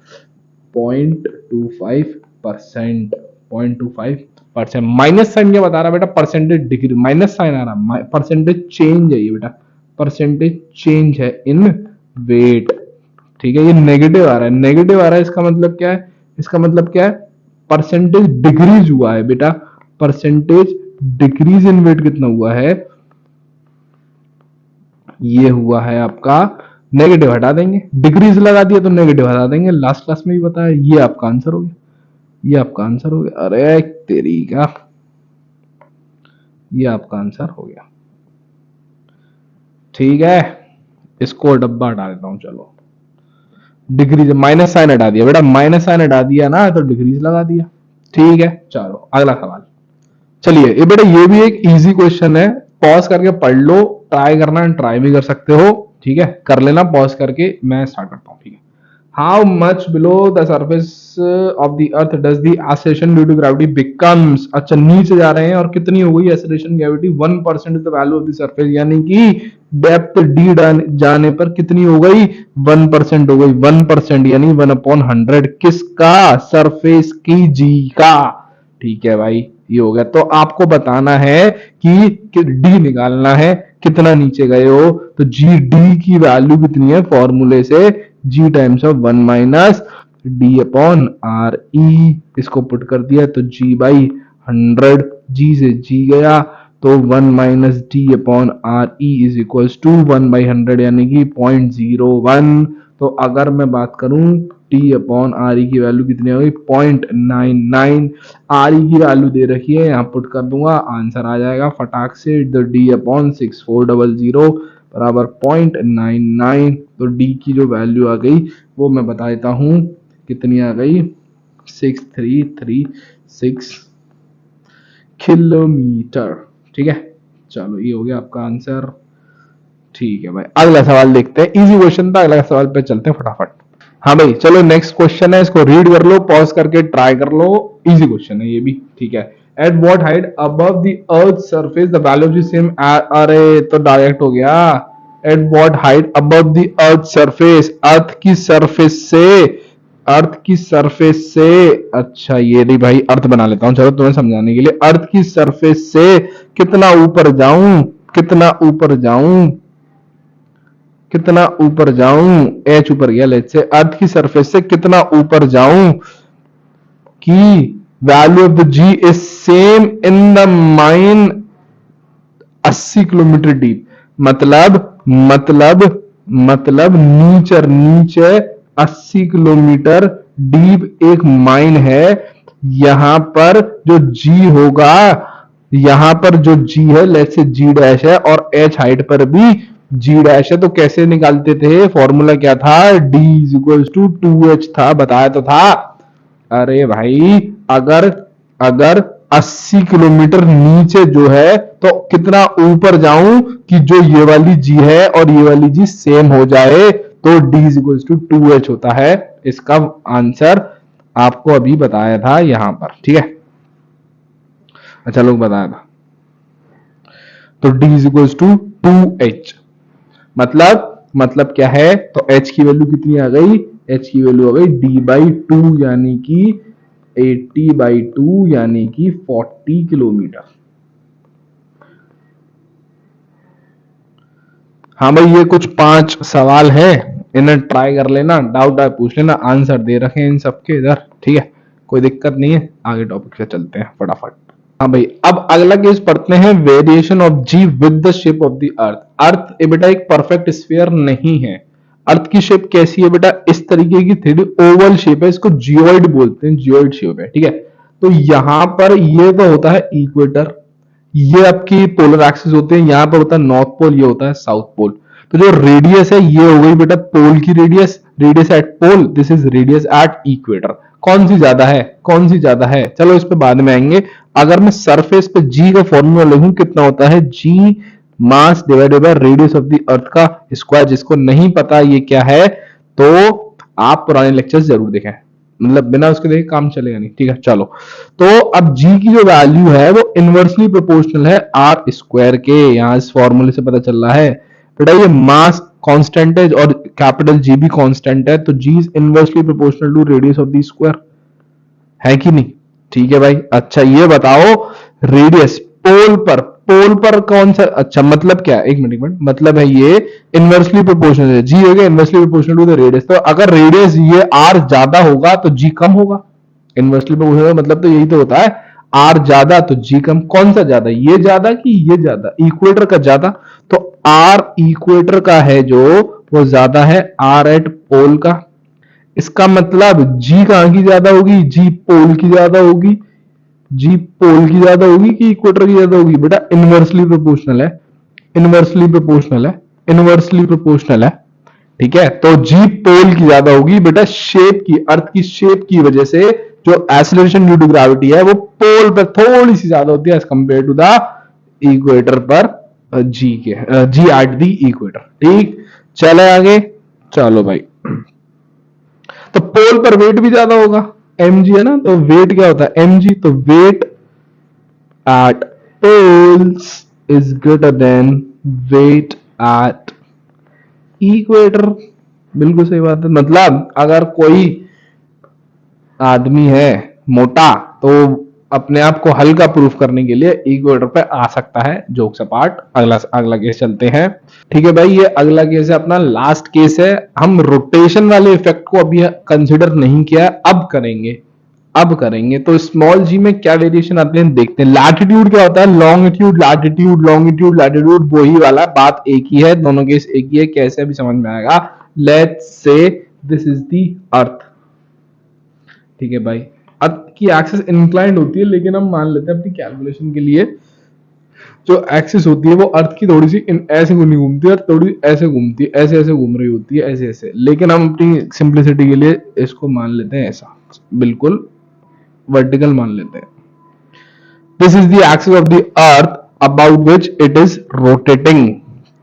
0.25%, 0.25%। माइनस साइन क्या बता रहा बेटा, परसेंटेज डिग्री, माइनस साइन आ रहा, परसेंटेज चेंज है ये बेटा, परसेंटेज चेंज है इन वेट, ठीक है। ये नेगेटिव आ रहा है, नेगेटिव आ रहा है, इसका मतलब क्या है, इसका मतलब क्या है, परसेंटेज डिक्रीज हुआ है बेटा, परसेंटेज डिक्रीज इन वेट कितना हुआ है, ये हुआ है आपका, नेगेटिव हटा देंगे, डिक्रीज लगा दिया तो नेगेटिव हटा देंगे, लास्ट क्लास में भी बताया, ये आपका आंसर हो गया, ये आपका आंसर हो गया। अरे तेरी का, ये आपका आंसर हो गया, ठीक है। इसको डब्बा हटा देता हूं, चलो डिग्रीज, माइनस साइन हटा दिया बेटा, माइनस साइन हटा दिया ना, तो डिग्रीज लगा दिया, ठीक है। चलो अगला सवाल, चलिए ये बेटा ये भी एक इजी क्वेश्चन है, पॉज करके पढ़ लो, ट्राई करना है, ट्राई भी कर सकते हो, ठीक है, कर लेना पॉज करके, मैं स्टार्ट करता हूँ, ठीक है। How much below the surface of the earth does the acceleration due to gravity becomes, अच्छा नीचे जा रहे हैं, और कितनी हो गई acceleration gravity, 1% the value of the surface, यानी कि डेप्थ डी जाने पर कितनी हो गई, 1% हो गई, 1% यानी 1/100 किसका, सरफेस की जी का, ठीक है भाई, ये हो गया। तो आपको बताना है कि डी निकालना है, कितना नीचे गए हो, तो जी डी की वैल्यू कितनी है फॉर्मूले से, जी टाइम्स ऑफ 1 - डी/आर/ई, इसको पुट कर दिया, तो जी बाई 100, जी से जी गया, तो 1 - डी/आर/ई इज इक्वल टू 1/100 यानी कि 0.01। तो अगर मैं बात करूं टी/आर/ई की वैल्यू कितनी होगी, 0.99, आर ई की वैल्यू दे रखी है, यहाँ पुट कर दूंगा, आंसर आ जाएगा फटाक से, D/6400 बराबर 0.99। तो डी की जो वैल्यू आ गई वो मैं बता देता हूं, कितनी आ गई, 6336 किलोमीटर, ठीक है। चलो ये हो गया आपका आंसर, ठीक है भाई, अगला सवाल देखते हैं। इजी क्वेश्चन था, अगला सवाल पे चलते हैं फटाफट। हाँ भाई चलो, नेक्स्ट क्वेश्चन है, इसको रीड कर लो, पॉज करके ट्राई कर लो। इजी क्वेश्चन है ये भी, ठीक है। At what height above the earth surface the value of the same, अरे तो डायरेक्ट हो गया। At what height above the earth surface, earth की सरफेस से, अर्थ की सरफेस से, अच्छा ये नहीं भाई, अर्थ बना लेता हूं चलो तुम्हें समझाने के लिए। अर्थ की सरफेस से कितना ऊपर जाऊं, कितना ऊपर जाऊं, कितना ऊपर जाऊं, एच ऊपर गया, लेट से अर्थ की सरफेस से कितना ऊपर जाऊं कि value of the g is same in the mine 80 kilometre deep. मतलब नीचे 80 किलोमीटर डीप एक माइन है। यहां पर जो जी होगा, यहां पर जो जी है लेट से जी डैश है, और एच हाइट पर भी जी डैश है। तो कैसे निकालते थे, फॉर्मूला क्या था, D is equal to 2h था, बताया तो था। अरे भाई अगर अगर 80 किलोमीटर नीचे जो है तो कितना ऊपर जाऊं कि जो ये वाली जी है और ये वाली जी सेम हो जाए, तो d is equal to 2h होता है। इसका आंसर आपको अभी बताया था यहां पर, ठीक है। अच्छा लोग बताया था, तो d is equal to 2h। मतलब क्या है, तो h की वैल्यू कितनी आ गई, h की वैल्यू आ गई d/2, यानी कि 80/2 यानी कि 40 किलोमीटर। हाँ भाई ये कुछ 5 सवाल है, इन्हें ट्राई कर लेना, डाउट है पूछ लेना, आंसर दे रखे हैं इन सबके इधर, ठीक है, कोई दिक्कत नहीं है। आगे टॉपिक से चलते हैं फटाफट। हाँ भाई अब अगला केस पढ़ते हैं, variation of ji with the shape of the earth. Earth ये बेटा एक परफेक्ट स्फीयर नहीं है। अर्थ की शेप कैसी है बेटा, इस तरीके की थोड़ी ओवल शेप है, इसको जियोइड बोलते हैं, जियोइड शेप है, ठीक है। तो यहां पर ये तो होता है इक्वेटर, ये आपकी पोलर एक्सिस होते हैं, यहां पर होता है नॉर्थ पोल, ये होता है साउथ पोल। तो जो रेडियस है ये हो गई बेटा पोल की radius, radius at pole, this is radius at equator. कौन सी ज्यादा है, कौन सी ज्यादा है, चलो इस पे बाद में आएंगे। अगर मैं सरफेस पे जी का फॉर्मूला लिखूं, कितना होता है, g mass divided by radius of the earth का स्क्वायर। जिसको नहीं पता ये क्या है, तो आप पुराने लेक्चर्स जरूर देखें, मतलब बिना उसके देखे काम चलेगा नहीं, ठीक है। चलो तो अब जी की जो वैल्यू है वो इनवर्सली प्रोपोर्शनल है आर स्क्वायर के, यहां इस फॉर्मूले से पता चल रहा है बेटा। ये मास कांस्टेंट है और कैपिटल जी भी कांस्टेंट है, तो g is inversely proportional to radius of the square, है कि नहीं, ठीक है भाई। अच्छा ये बताओ, रेडियस पोल पर कौन सा, अच्छा मतलब क्या है, एक मिनट मतलब है ये इनवर्सली प्रोपोर्शनल है, जी हो गया inversely proportional to the radius. तो अगर रेडियस ये आर ज्यादा होगा तो जी कम होगा, इनवर्सली प्रोपोर्शनल मतलब तो यही तो होता है, आर ज्यादा तो जी कम। कौन सा ज्यादा, ये ज्यादा कि ये ज्यादा, इक्वेटर का ज्यादा, तो आर इक्वेटर का है जो वो ज्यादा है आर एट पोल का। इसका मतलब जी कहां की ज्यादा होगी, जी पोल की ज्यादा होगी, जी पोल की ज्यादा होगी कि इक्वेटर की ज्यादा होगी, बेटा इनवर्सली प्रोपोर्शनल है, इनवर्सली प्रोपोर्शनल है, इनवर्सली प्रोपोर्शनल है, ठीक है। तो जी पोल की ज्यादा होगी बेटा, शेप की, अर्थ की शेप की वजह से जो एक्सीलरेशन ड्यू टू ग्रेविटी है वो पोल पर थोड़ी सी ज्यादा होती है as compare to the equator पर, जी के जी एट द इक्वेटर, ठीक। चले आगे, चलो भाई, तो पोल पर वेट भी ज्यादा होगा, mg है ना, तो वेट क्या होता है mg, तो weight at poles is greater than weight at equator. बिल्कुल सही बात है, मतलब अगर कोई आदमी है मोटा तो अपने आप को हल्का प्रूफ करने के लिए इक्वेटर पे आ सकता है, जोक्स अपार्ट। अगला केस चलते हैं, ठीक है भाई। ये अगला केस है अपना लास्ट केस है, हम रोटेशन वाले इफेक्ट को अभी कंसिडर नहीं किया, अब करेंगे, अब करेंगे। तो स्मॉल जी में क्या वेरिएशन आते हैं देखते हैं। लैटिट्यूड क्या होता है, लॉन्गिट्यूड लैटिट्यूड, लॉन्गिट्यूड लैटिट्यूड वही वाला, बात एक ही है, दोनों केस एक ही है, कैसे अभी समझ में आएगा। Let's say this is the अर्थ, ठीक है भाई। अर्थ की एक्सिस इंक्लाइंड होती है, लेकिन हम मान लेते हैं अपनी कैलकुलेशन के लिए जो एक्सिस होती है वो अर्थ की थोड़ी सी ऐसे नहीं घूमती है, थोड़ी ऐसे घूमती है, ऐसे ऐसे घूम रही होती है, ऐसे ऐसे, लेकिन हम अपनी सिंप्लिसिटी के लिए इसको मान लेते हैं ऐसा, बिल्कुल वर्टिकल मान लेते हैं। This is the axis of the earth about which it is rotating,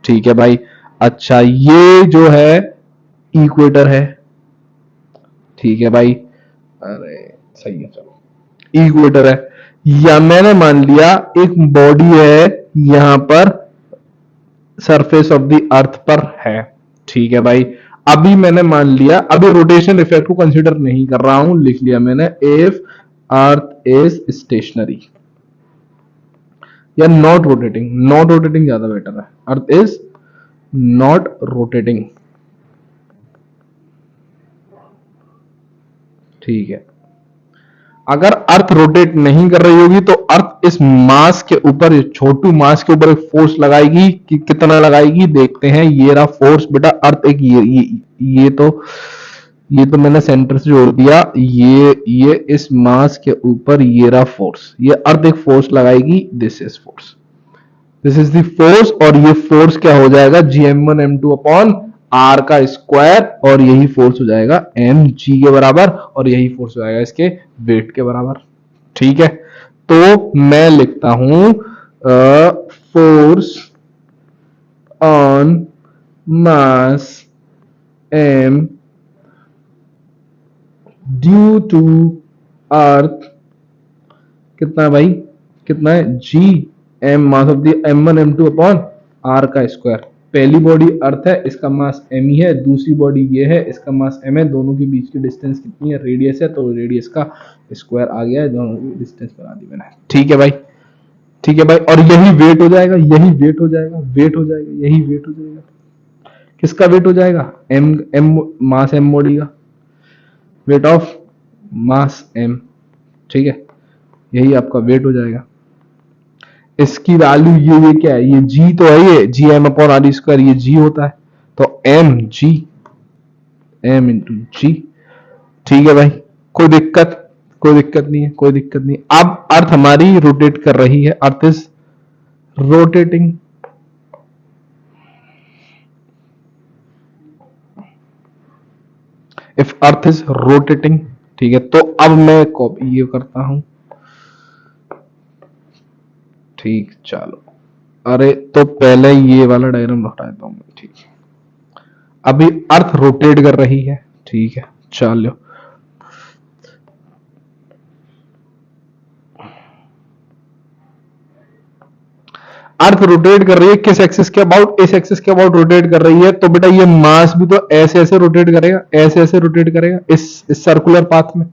ठीक है भाई। अच्छा ये जो है इक्वेटर है, ठीक है भाई, अरे सही है, चलो इक्वेटर है, या मैंने मान लिया एक बॉडी है यहां पर सरफेस ऑफ द अर्थ पर है, ठीक है भाई। अभी मैंने मान लिया, अभी रोटेशन इफेक्ट को कंसीडर नहीं कर रहा हूं, लिख लिया मैंने इफ अर्थ इज स्टेशनरी या नॉट रोटेटिंग, नॉट रोटेटिंग ज्यादा बेटर है, अर्थ इज नॉट रोटेटिंग, ठीक है। अगर अर्थ रोटेट नहीं कर रही होगी तो अर्थ इस मास के ऊपर, छोटू मास के ऊपर एक फोर्स लगाएगी, कि कितना लगाएगी देखते हैं। ये रहा फोर्स बेटा, अर्थ एक ये तो मैंने सेंटर से जोड़ दिया, ये इस मास के ऊपर ये रहा फोर्स, ये अर्थ एक फोर्स लगाएगी, this is force, this is the force, और ये फोर्स क्या हो जाएगा Gm1m2 अपॉन आर का स्क्वायर, और यही फोर्स हो जाएगा mg के बराबर, और यही फोर्स हो जाएगा इसके वेट के बराबर, ठीक है। तो मैं लिखता हूं force on mass m due to earth, कितना भाई, कितना है g m mass of the m1 m2 upon r का स्क्वायर। पहली बॉडी अर्थ है, इसका मास m ही है, दूसरी बॉडी ये है, इसका मास m है, दोनों के बीच की डिस्टेंस कितनी है, रेडियस है, तो रेडियस का स्क्वायर आ गया है, दोनों की डिस्टेंस बना दी मैंने, ठीक है भाई, ठीक है भाई। और यही वेट हो जाएगा, यही वेट हो जाएगा, वेट हो जाएगा, यही वेट हो जाएगा, किसका वेट हो जाएगा, m मास m बॉडी का, वेट ऑफ मास m, ठीक है, यही आपका वेट हो जाएगा। इसकी वैल्यू ये क्या है, ये g तो है, ये g M upon are square, ये g होता है, तो m इंटू जी, ठीक है भाई। कोई दिक्कत, कोई दिक्कत नहीं है, कोई दिक्कत नहीं। अब अर्थ हमारी रोटेट कर रही है, earth is rotating, if earth is rotating, ठीक है। तो अब मैं कॉपी ये करता हूं, ठीक, चलो, अरे तो पहले ये वाला डायग्राम हटा देता हूं, ठीक है। अभी अर्थ रोटेट कर रही है, ठीक है, चलो, अर्थ रोटेट कर रही है किस एक्सिस के अबाउट, इस एक्सिस के अबाउट रोटेट कर रही है, तो बेटा ये मास भी तो ऐसे ऐसे रोटेट करेगा, ऐसे ऐसे रोटेट करेगा, इस सर्कुलर पाथ में।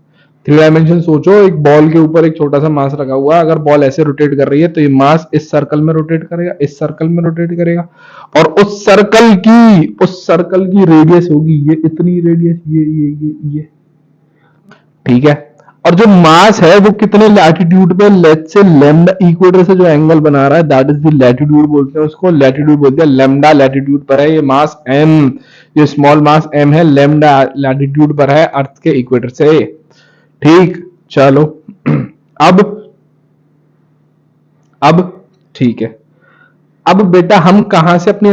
थ्री डायमेंशन सोचो, एक बॉल के ऊपर एक छोटा सा मास रखा हुआ है, अगर बॉल ऐसे रोटेट कर रही है तो ये मास इस सर्कल में रोटेट करेगा, इस सर्कल में रोटेट करेगा, और उस सर्कल की रेडियस होगी ये इतनी रेडियस, ये, ठीक है। और जो मास है वो कितने लैटिट्यूड पे, लेट्स से लैम्डा, इक्वेटर से जो एंगल बना रहा है दैट इज द लैटिट्यूड बोलते हैं उसको, लैटिट्यूड बोलते हैं, लैम्डा लैटिट्यूड पर है ये मास m, ये स्मॉल मास m है, लैम्डा लैटिट्यूड पर है अर्थ के इक्वेटर से, ठीक, चलो। अब ठीक है, अब बेटा हम कहां से अपनी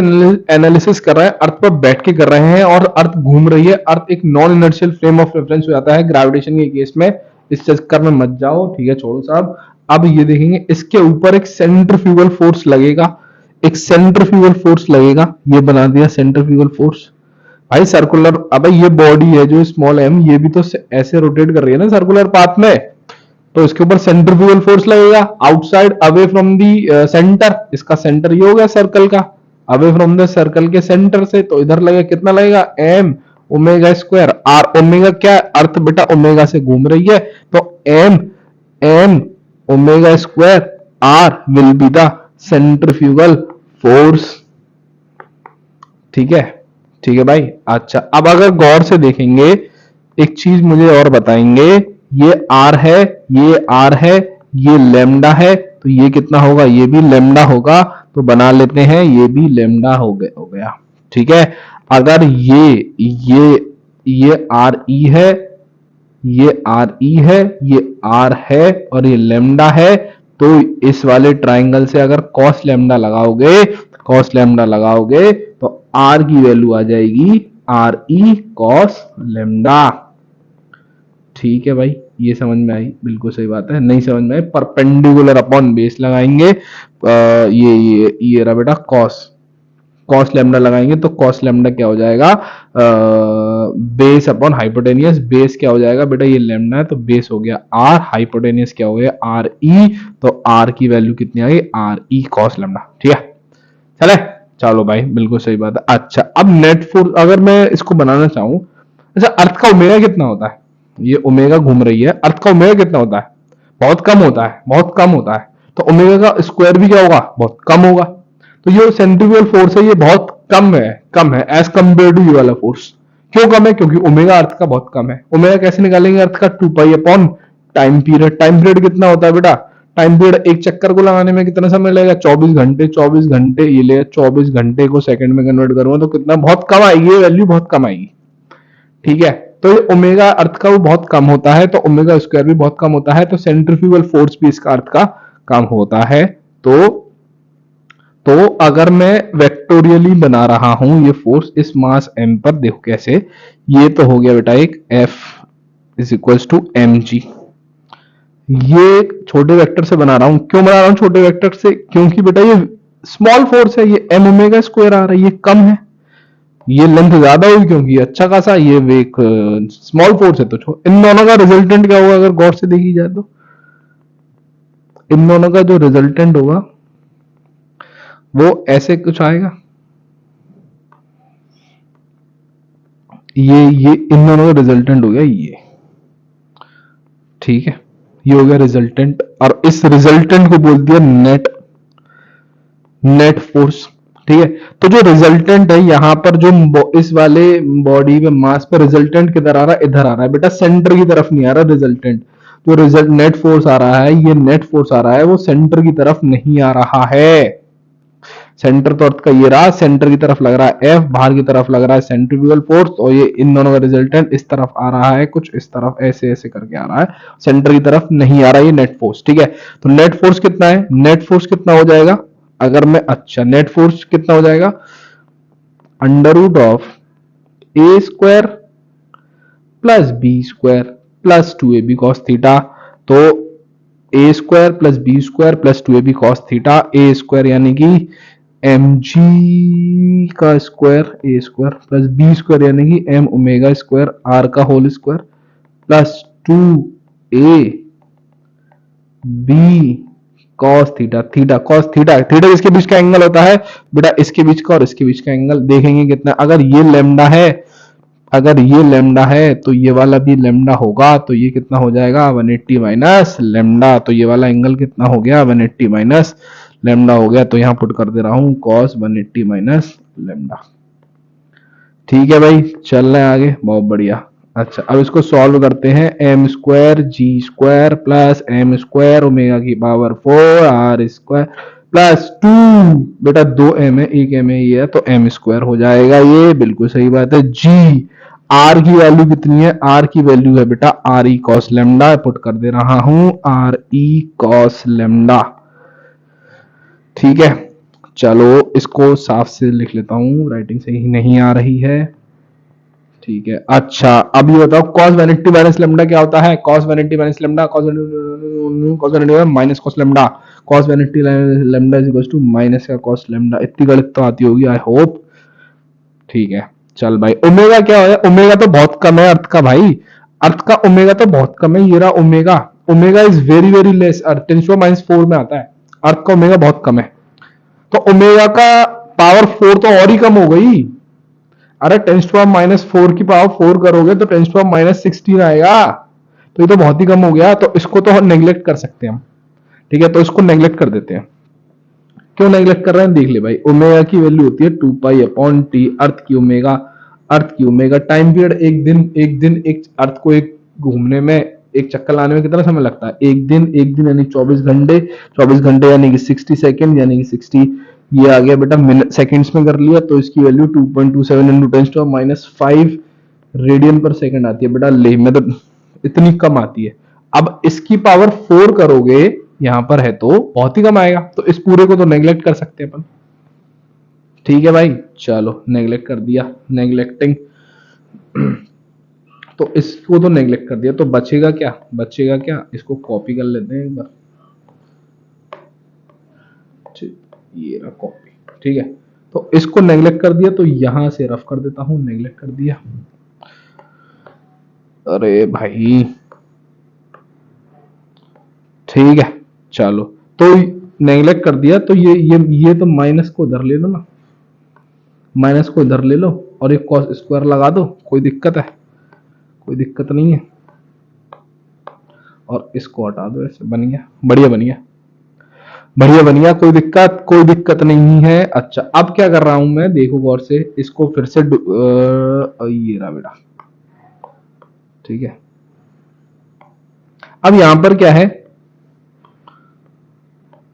एनालिसिस कर रहे हैं, अर्थ पर बैठ के कर रहे हैं, और अर्थ घूम रही है, अर्थ एक non inertial frame of reference हो जाता है ग्रेविटेशन के केस में, इस चक्कर में मत जाओ, ठीक है, छोड़ो साहब। अब ये देखेंगे इसके ऊपर एक सेंट्रीफ्यूगल फोर्स लगेगा, एक सेंट्रीफ्यूगल फोर्स लगेगा, ये बना दिया सेंट्रीफ्यूगल फोर्स भाई, सर्कुलर, अब ये बॉडी है जो स्मॉल m, ये भी तो ऐसे रोटेट कर रही है ना सर्कुलर पाथ में, तो इसके ऊपर सेंट्रीफ्यूगल फोर्स लगेगा, outside away from the centre, इसका सेंटर ये हो गया सर्कल का, अवे फ्रॉम द सर्कल के सेंटर से, तो इधर लगेगा, कितना लगेगा m omega square r, omega क्या, अर्थ बेटा ओमेगा से घूम रही है, तो m omega square r will be the centrifugal force, ठीक है, ठीक है भाई। अच्छा, अब अगर गौर से देखेंगे, एक चीज मुझे और बताएंगे, ये आर है, ये आर है, ये लेमडा है, तो ये कितना होगा, ये भी लेमडा होगा, तो बना लेते हैं ये भी लेमडा हो गया, ठीक है। अगर ये आर ई है, ये आर ई है, ये आर है, और ये लेमडा है, तो इस वाले ट्राइंगल से अगर कॉस लेमडा लगाओगे तो आर की वैल्यू आ जाएगी आर ई कॉस लेमडा, ठीक है भाई, ये समझ में आई, बिल्कुल सही बात है। नहीं समझ में आई, परपेंडिकुलर अपॉन बेस लगाएंगे, ये रहा बेटा कॉस, कॉस लेमडा लगाएंगे तो कॉस लेमडा क्या हो जाएगा, बेस अपॉन हाइपोटेनियस। बेस क्या हो जाएगा बेटा, ये लेमडा है तो बेस हो गया आर, हाइपोटेनियस क्या हो गया आर ई, तो आर की वैल्यू कितनी आ गई, आर ई कॉस लेमडा। ठीक है, चले, चलो भाई बिल्कुल सही बात है। अच्छा, अब नेट फोर्स अगर मैं इसको बनाना चाहूं, अच्छा अर्थ का ओमेगा कितना होता है, ये ओमेगा घूम रही है, अर्थ का ओमेगा कितना होता है, बहुत कम होता है, बहुत कम होता है। तो ओमेगा का स्क्वायर भी क्या होगा, बहुत कम होगा। तो ये सेंट्रीफ्यूगल फोर्स है, ये बहुत कम है, कम है एज कंपेयर टू ये वाला फोर्स। क्यों कम है, क्योंकि ओमेगा अर्थ का बहुत कम है। ओमेगा कैसे निकालेंगे, अर्थ का 2 pi upon time period. Time period कितना होता है बेटा, टाइम पीरियड एक चक्कर को लगाने में कितना समय लगेगा, 24 घंटे। 24 घंटे ये ले, 24 घंटे को सेकंड में कन्वर्ट करूंगा तो कितना, बहुत कम आएगी ये वैल्यू, बहुत कम आएगी। ठीक है, तो ये ओमेगा अर्थ का वो बहुत कम होता है, तो ओमेगा स्क्वायर भी बहुत कम होता है, तो सेंट्रीफ्यूगल फोर्स भी इसका अर्थ का कम होता है। तो अगर मैं वेक्टोरियली बना रहा हूं ये फोर्स इस मास m पर, देखो कैसे, ये तो हो गया बेटा एक F is equals to m g. ये छोटे वेक्टर से बना रहा हूं, क्यों बना रहा हूं छोटे वेक्टर से, क्योंकि बेटा ये स्मॉल फोर्स है, ये m ओमेगा स्क्वायर आ रहा है, ये कम है, ये लेंथ ज्यादा हुई क्योंकि ये अच्छा खासा, ये एक स्मॉल फोर्स है। तो इन दोनों का रिजल्टेंट क्या होगा अगर गौर से देखी जाए तो, इन दोनों का जो रिजल्टेंट होगा वो ऐसे कुछ आएगा, ये इन दोनों का रिजल्टेंट हो गया ये। ठीक है, ये हो गया रिजल्टेंट, और इस रिजल्टेंट को बोल दिया नेट, नेट फोर्स। ठीक है, तो जो रिजल्टेंट है यहां पर, जो इस वाले बॉडी में मास पर रिजल्टेंट किधर आ रहा है, इधर आ रहा है बेटा, सेंटर की तरफ नहीं आ रहा रिजल्टेंट। जो रिजल्ट नेट फोर्स आ रहा है, ये नेट फोर्स आ रहा है, वो सेंटर की तरफ नहीं आ रहा है। सेंटर तो अर्थ का ये रहा, सेंटर की तरफ लग रहा है एफ, बाहर की तरफ लग रहा है सेंट्रीफ्यूगल फोर्स, और ये इन दोनों का रिजल्टेंट इस तरफ आ रहा है, कुछ इस तरफ ऐसे ऐसे करके आ रहा है, सेंटर की तरफ नहीं आ रहा है ये नेट फोर्स। ठीक है, तो नेट फोर्स कितना है, नेट फोर्स कितना हो जाएगा अगर मैं, अच्छा नेट फोर्स कितना हो जाएगा, under root of a square plus b square plus 2ab cos theta. तो a square plus b square plus 2ab cos theta, a square यानी कि एम जी का square, a square plus b square यानी कि m omega square r का whole square plus 2a b cos theta. Theta cos theta, theta इसके बीच का angle होता है बेटा, इसके बीच का और इसके बीच का एंगल देखेंगे कितना, अगर ये लेमडा है, अगर ये लेमडा है तो ये वाला भी लेमडा होगा, तो ये कितना हो जाएगा 180 माइनस लेमडा, तो ये वाला एंगल कितना हो गया 180 माइनस लेमडा हो गया। तो यहां पुट कर दे रहा हूं कॉस 180 माइनस लेमडा। ठीक है भाई, चल रहे हैं आगे, बहुत बढ़िया। अच्छा, अब इसको सॉल्व करते हैं, m square g square plus m square omega की पावर 4 आर स्क्वायर प्लस 2, बेटा 2m है, एक m है ये, तो m स्क्वायर हो जाएगा, ये बिल्कुल सही बात है। जी आर की वैल्यू कितनी है, आर की वैल्यू है बेटा are e cos lambda, put कर दे रहा हूं आर ई कॉस लेमडा। ठीक है, चलो इसको साफ से लिख लेता हूं, राइटिंग सही नहीं आ रही है। ठीक है, अच्छा अब ये बताओ cos 180 माइनस लेमडा क्या होता है, cos 180 minus lambda, cos 180 minus cos lambda, cos 180 lambda is equals to minus का cos लेमडा। इतनी गणित तो आती होगी आई होप। ठीक है, चल भाई, ओमेगा क्या है, ओमेगा तो बहुत कम है अर्थ का भाई, अर्थ का ओमेगा तो बहुत कम है, ये रहा omega, omega is very very less, earth 10⁻⁴ में आता है, अर्थ का ओमेगा बहुत कम है, तो ओमेगा का पावर 4 तो और ही कम हो गई। अरे 10⁻⁴ की पावर 4 करोगे तो 10⁻16 आएगा, तो ये तो बहुत ही कम हो गया, तो इसको तो हम नेग्लेक्ट कर सकते हैं हम। ठीक है, तो इसको नेग्लेक्ट कर देते हैं। क्यों नेग्लेक्ट कर रहे हैं देख ले भाई, ओमेगा की वैल्यू होती है 2 पाई अपॉन टी, अर्थ की ओमेगा, अर्थ की ओमेगा, टाइम पीरियड एक दिन एक अर्थ को एक घूमने में, एक चक्कर लाने में कितना समय लगता है, एक दिन यानी 24 घंटे, 24 घंटे यानी कि 60 सेकेंड, यानी कि 60, ये आ गया बेटा मिनट सेकेंड्स में कर लिया, तो इसकी वैल्यू 2.27 इंटू 10⁻⁵ रेडियन पर सेकंड आती है बेटा, ले मतलब इतनी कम आती है। अब इसकी पावर 4 करोगे यहां पर है तो बहुत ही कम आएगा, तो इस पूरे को तो नेग्लेक्ट कर सकते हैं अपन। ठीक है भाई, चलो नेग्लेक्ट कर दिया, नेग्लेक्टिंग तो इसको तो नेग्लेक्ट कर दिया, तो बचेगा क्या, बचेगा क्या, इसको कॉपी कर लेते हैं एक बार, ये रहा कॉपी। ठीक है, तो इसको नेग्लेक्ट कर दिया, तो यहां से रफ कर देता हूं, नेग्लेक्ट कर दिया। अरे भाई ठीक है, चलो तो नेग्लेक्ट कर दिया, तो ये तो माइनस को इधर ले लो ना, माइनस को इधर ले लो और एक कॉस स्क्वायर लगा दो, कोई दिक्कत है? कोई दिक्कत नहीं है। और इसको हटा दो, ऐसे बन गया, बढ़िया बन गया, बढ़िया बन गया, कोई दिक्कत नहीं है। अच्छा अब क्या कर रहा हूं मैं, देखो गौर से, इसको फिर से ये रहा बेटा, ठीक है। अब यहां पर क्या है,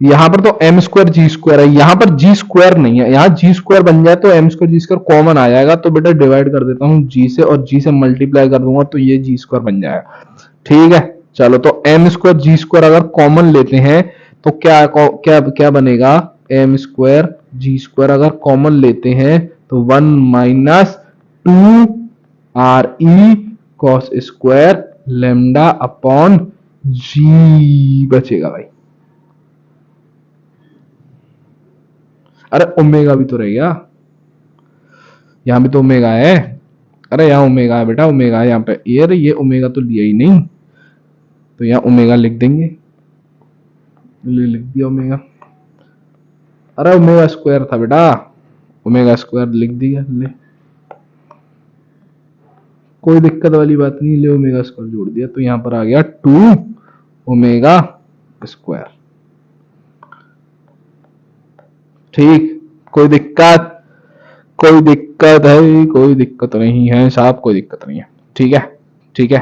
यहां पर तो एम स्क्वायर जी स्क्वायर है, यहां पर जी स्क्वायर नहीं है, यहां जी स्क्वायर बन जाए तो m square g square common आ जाएगा, तो बेटा डिवाइड कर देता हूं जी से, और जी से मल्टीप्लाई कर दूंगा तो ये जी स्क्वायर बन जाएगा, ठीक है। चलो तो एम स्क्वायर जी स्क्वायर अगर कॉमन लेते हैं तो क्या क्या क्या बनेगा, एम स्क्वायर जी स्क्वायर अगर कॉमन लेते हैं तो 1 minus 2 r e cos square lambda upon g बचेगा भाई। अरे ओमेगा भी तो रह गया, यहाँ भी तो ओमेगा है, अरे यहाँ ओमेगा है बेटा, ओमेगा है यहाँ पे, ये ओमेगा तो लिया ही नहीं, तो यहाँ ओमेगा लिख देंगे, लिख दिया ओमेगा। अरे ओमेगा स्क्वायर था बेटा, ओमेगा स्क्वायर लिख दिया, ले कोई दिक्कत वाली बात नहीं, ले ओमेगा स्क्वायर जोड़ दिया, तो यहाँ पर आ गया 2 ओमेगा स्क्वायर, ठीक। कोई दिक्कत, कोई दिक्कत है? कोई दिक्कत नहीं है साहब, कोई दिक्कत नहीं है, ठीक है, ठीक है।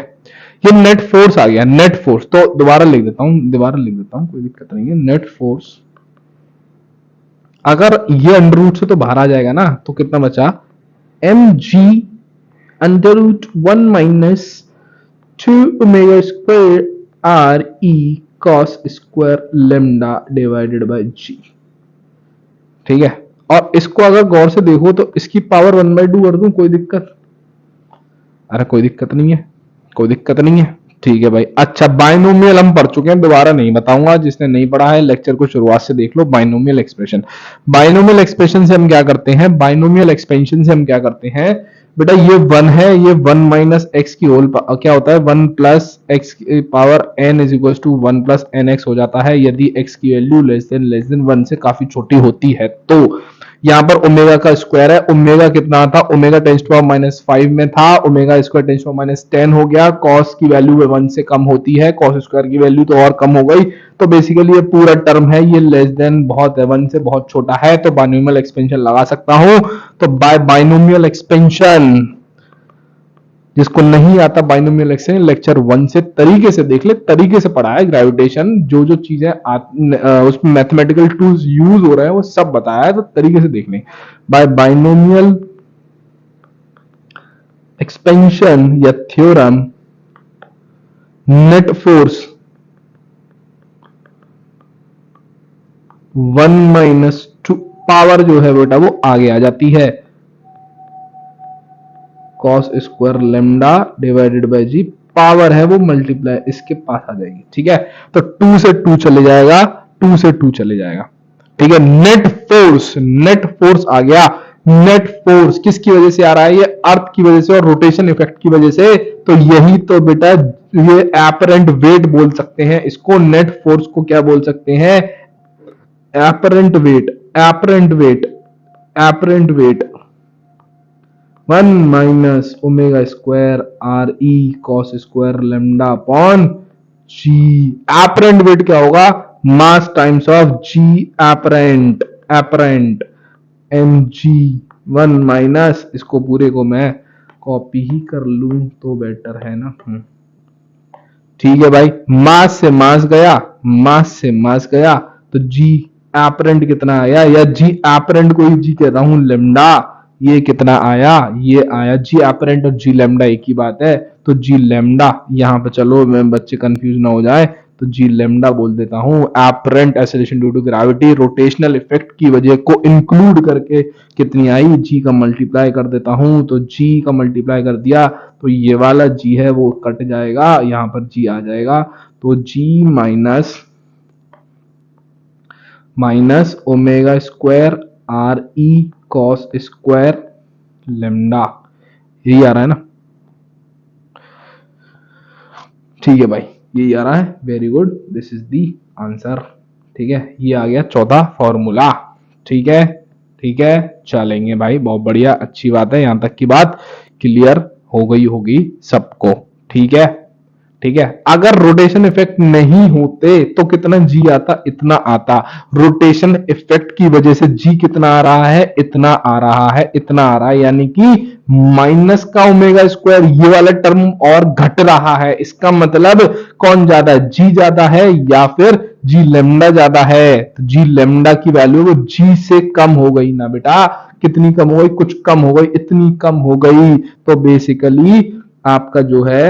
ये नेट फोर्स आ गया, नेट फोर्स, तो दोबारा लिख देता हूं, कोई दिक्कत नहीं है। नेट फोर्स अगर ये अंडर रूट से तो बाहर आ जाएगा ना, तो कितना बचा, m g under root 1 minus 2 omega square are e cos square lambda divided by g, ठीक है। और इसको अगर गौर से देखो तो इसकी पावर 1/2 कर दूं, कोई दिक्कत? अरे कोई दिक्कत नहीं है, कोई दिक्कत नहीं है, ठीक है भाई। अच्छा बाइनोमियल हम पढ़ चुके हैं, दोबारा नहीं बताऊंगा, जिसने नहीं पढ़ा है लेक्चर को शुरुआत से देख लो। बाइनोमियल एक्सप्रेशन, बाइनोमियल एक्सप्रेशन से हम क्या करते हैं, बाइनोमियल एक्सपेंशन से हम क्या करते हैं बेटा, ये 1 है, ये 1 माइनस एक्स की होल क्या होता है, 1 प्लस एक्स की power n is equal to 1 plus n x हो जाता है, यदि x की वैल्यू लेस देन 1 से काफी छोटी होती है। तो यहाँ पर ओमेगा का स्क्वायर है, ओमेगा कितना था, ओमेगा टेंस टू -5 में था, ओमेगा स्क्वायर टेंस टू -10 हो गया, कॉस की वैल्यू 1 से कम होती है, कॉस स्क्वायर की वैल्यू तो और कम हो गई, तो बेसिकली ये पूरा टर्म है, ये लेस देन बहुत है, 1 से बहुत छोटा है, तो बाइनोमियल एक्सपेंशन लगा सकता हूं। तो बाय बाइनोमियल एक्सपेंशन, जिसको नहीं आता बाइनोमियल एक्सपेंशन, लेक्चर 1 से तरीके से देख ले, तरीके से पढ़ा है, ग्रेविटेशन जो जो चीजें उसमें मैथमेटिकल टूल्स यूज हो रहे हैं वो सब बताया है, तो तरीके से देख लें। बाय बाइनोमियल एक्सपेंशन या theorem, net force 1 minus 2 power जो है बेटा वो आगे आ जाती है, cos square lambda divided by g, power है वो मल्टीप्लाई इसके पास आ जाएगी, ठीक है। तो 2 से 2 चले जाएगा, 2 से 2 चले जाएगा, ठीक है। नेट फोर्स आ गया, नेट फोर्स किसकी वजह से आ रहा है, ये अर्थ की वजह से और रोटेशन इफेक्ट की वजह से, तो यही तो बेटा ये एपरेंट वेट बोल सकते हैं इसको, नेट फोर्स को क्या बोल सकते हैं, apparent weight, apparent weight, apparent weight 1 minus omega square are e cos square lambda upon g. Apparent weight क्या होगा, mass times of g apparent, apparent m g 1 minus, इसको पूरे को मैं कॉपी ही कर लूं तो बेटर है ना, ठीक है भाई। मास से मास गया, मास से मास गया, तो जी एपरेंट कितना आया, या जी एपरेंट को जी कह रहा हूं लेमडा, ये कितना आया, ये आया जी एपरेंट और जी लेमडा एक ही बात है, तो जी लेमडा यहाँ पे, चलो मैं बच्चे कंफ्यूज ना हो जाए, तो जी लेमडा बोल देता हूं, apparent acceleration due to gravity, rotational effect की वजह को इंक्लूड करके कितनी आई, जी का मल्टीप्लाई कर देता हूं, तो जी का मल्टीप्लाई कर दिया, तो ये वाला जी है वो कट जाएगा, यहां पर जी आ जाएगा, तो g minus omega square are e cos square lambda, यही आ रहा है ना? ठीक है भाई, यही आ रहा है। Very good, this is the answer. ठीक है, ये आ गया चौथा फॉर्मूला। ठीक है, ठीक है, चलेंगे भाई, बहुत बढ़िया, अच्छी बात है। यहां तक की बात क्लियर हो गई होगी सबको। ठीक है, ठीक है। अगर रोटेशन इफेक्ट नहीं होते तो कितना जी आता? इतना आता। रोटेशन इफेक्ट की वजह से जी कितना आ रहा है? इतना आ रहा है, इतना आ रहा है, यानी कि माइनस का ओमेगा स्क्वायर, ये वाला टर्म और घट रहा है। इसका मतलब कौन ज्यादा है? जी ज्यादा है या फिर जी लेमडा ज्यादा है? तो जी लेमडा की वैल्यू वो जी से कम हो गई ना बेटा। कितनी कम हो गई? कुछ कम हो गई, इतनी कम हो गई। तो बेसिकली आपका जो है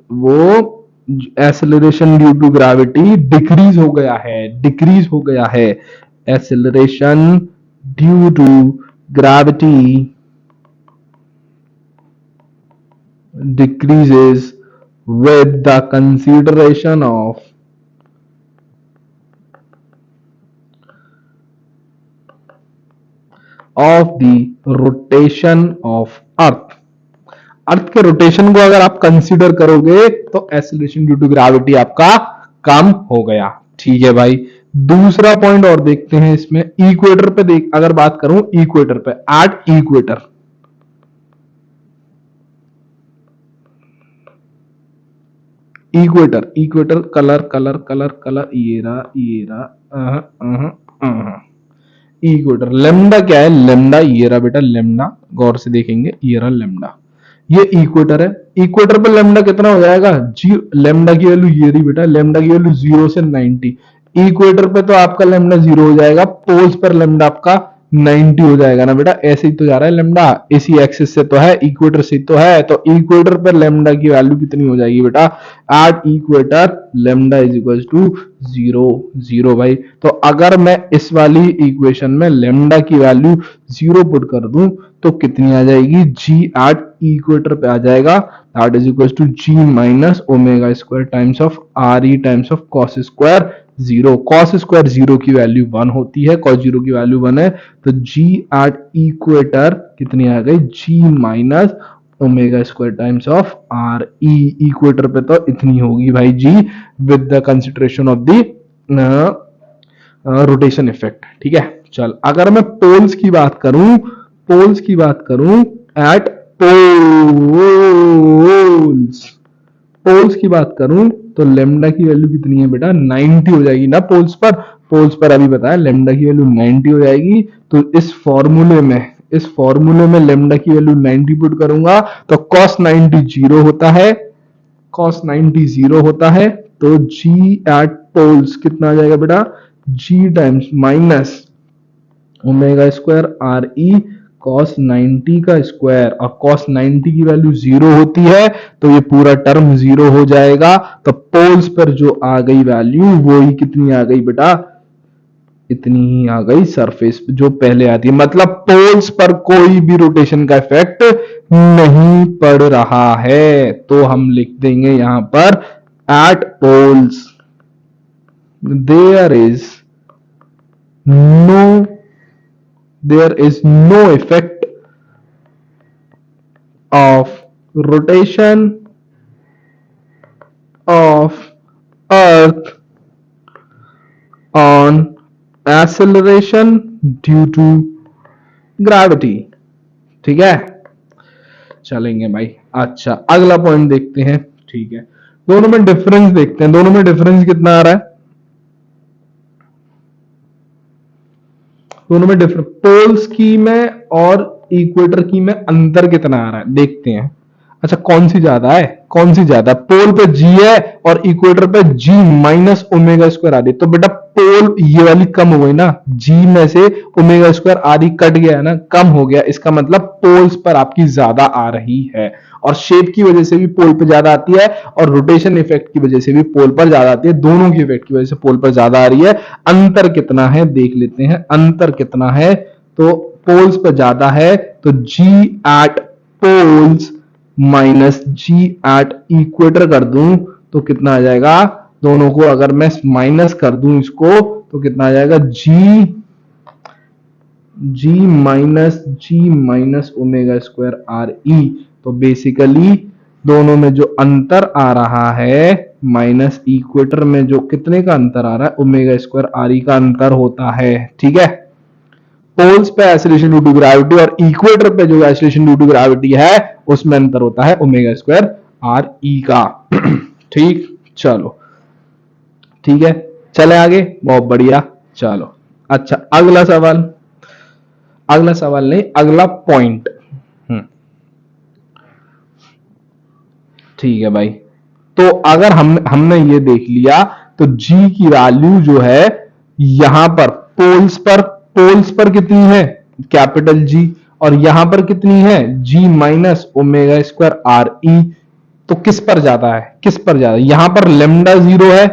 वो acceleration due to gravity decrease हो गया है, डिक्रीज हो गया है। Acceleration due to gravity decreases with the consideration of the rotation of earth। Earth के रोटेशन को अगर आप कंसीडर करोगे तो एक्सेलरेशन ड्यू टू ग्रेविटी आपका कम हो गया। ठीक है भाई, दूसरा पॉइंट और देखते हैं इसमें। इक्वेटर पे देख, अगर बात करूं इक्वेटर पे, at equator, equator, equator, colour colour colour colour, ये रहा इक्वेटर। लेमडा क्या है? लेमडा ये रहा बेटा, लेमडा, गौर से देखेंगे, ये रहा लेमडा, ये इक्वेटर है। इक्वेटर पे लेमडा कितना हो जाएगा? जी, लेमडा की वैल्यू ये रही बेटा, लेमडा की वैल्यू 0 से 90। इक्वेटर पे तो आपका लेमडा 0 हो जाएगा, पोल्स पर लेमडा आपका 90 हो जाएगा ना बेटा। ऐसे ही तो जा रहा है लेमडा, इसी एक्सिस से तो है, इक्वेटर से तो है। तो इक्वेटर पर लेमडा की वैल्यू कितनी हो जाएगी बेटा? At equator lambda is equal to 0, 0 भाई। तो अगर मैं इस वाली इक्वेशन में लेमडा की वैल्यू 0 पुट कर दूं तो कितनी आ जाएगी? जी एट इक्वेटर पे आ जाएगा, that is equal to g minus omega square times of r e times of cos square 0। Cos square 0 की वैल्यू 1 होती है, कॉस 0 की वैल्यू 1 है। तो जी एट इक्वेटर कितनी आ गई? G minus omega square times of r e. Equator पे तो इतनी होगी भाई g, with the consideration of the rotation effect. ठीक है, चल अगर मैं पोल्स की बात करूं, पोल्स की बात करूं, एट पोल्स, पोल्स की बात करूं तो लेमडा की वैल्यू कितनी है बेटा? 90 हो जाएगी ना पोल्स पर। पोल्स पर अभी बताया लेमडा की वैल्यू 90 हो जाएगी। तो इस फॉर्मूले में, इस फॉर्मूले में लेमडा की वैल्यू 90 पुट करूंगा तो cos 90 0 होता है, cos 90 0 होता है। तो g एट पोल्स कितना आ जाएगा बेटा? g times minus omega square R E cos 90 का स्क्वायर, और cos 90 की वैल्यू 0 होती है तो ये पूरा टर्म 0 हो जाएगा। तो पोल्स पर जो आ गई वैल्यू वो ही कितनी आ गई बेटा? इतनी ही आ गई सरफेस जो पहले आती है। मतलब पोल्स पर कोई भी रोटेशन का इफेक्ट नहीं पड़ रहा है। तो हम लिख देंगे यहां पर at poles there is no, there is no effect of rotation of earth on acceleration due to gravity। ठीक है, चलेंगे भाई। अच्छा, अगला पॉइंट देखते हैं। ठीक है, दोनों में डिफरेंस देखते हैं, दोनों में डिफरेंस कितना आ रहा है? दोनों में डिफरेंस, पोल्स की में और इक्वेटर की में अंतर कितना आ रहा है देखते हैं। अच्छा, कौन सी ज्यादा है? कौन सी ज्यादा? पोल पे जी है और इक्वेटर पे जी माइनस ओमेगा स्क्वायर आदि। तो बेटा पोल ये वाली कम हो गई ना, जी में से ओमेगा स्क्वायर आदि कट गया है ना, कम हो गया। इसका मतलब पोल्स पर आपकी ज्यादा आ रही है, और शेप की वजह से भी पोल पर ज्यादा आती है, और रोटेशन इफेक्ट की वजह से भी पोल पर ज्यादा आती है। दोनों की इफेक्ट की वजह से पोल पर ज्यादा आ रही है। अंतर कितना है देख लेते हैं। अंतर कितना है? तो पोल्स पर ज्यादा है तो g at poles minus g at equator कर दूं तो कितना आ जाएगा? दोनों को अगर मैं माइनस कर दूं इसको तो कितना आ जाएगा? जी g omega square are e. तो बेसिकली दोनों में जो अंतर आ रहा है माइनस इक्वेटर में जो कितने का अंतर आ रहा है, ओमेगा स्क्वायर आर ई का अंतर होता है। ठीक है, पोल्स पे एसिलेशन ड्यू टू ग्रेविटी और इक्वेटर पे जो एसिलेशन ड्यू टू ग्रेविटी है उसमें अंतर होता है ओमेगा स्क्वायर आर ई का। ठीक, चलो ठीक है, चले आगे, बहुत बढ़िया। चलो अच्छा, अगला सवाल, अगला सवाल नहीं, अगला पॉइंट। ठीक है भाई, तो अगर हमने ये देख लिया तो जी की वैल्यू जो है यहां पर पोल्स पर कितनी है, कैपिटल जी, और यहां पर कितनी है, g minus omega square are e. तो किस पर जाता है, किस पर जाता है, यहां पर लेमडा 0 है,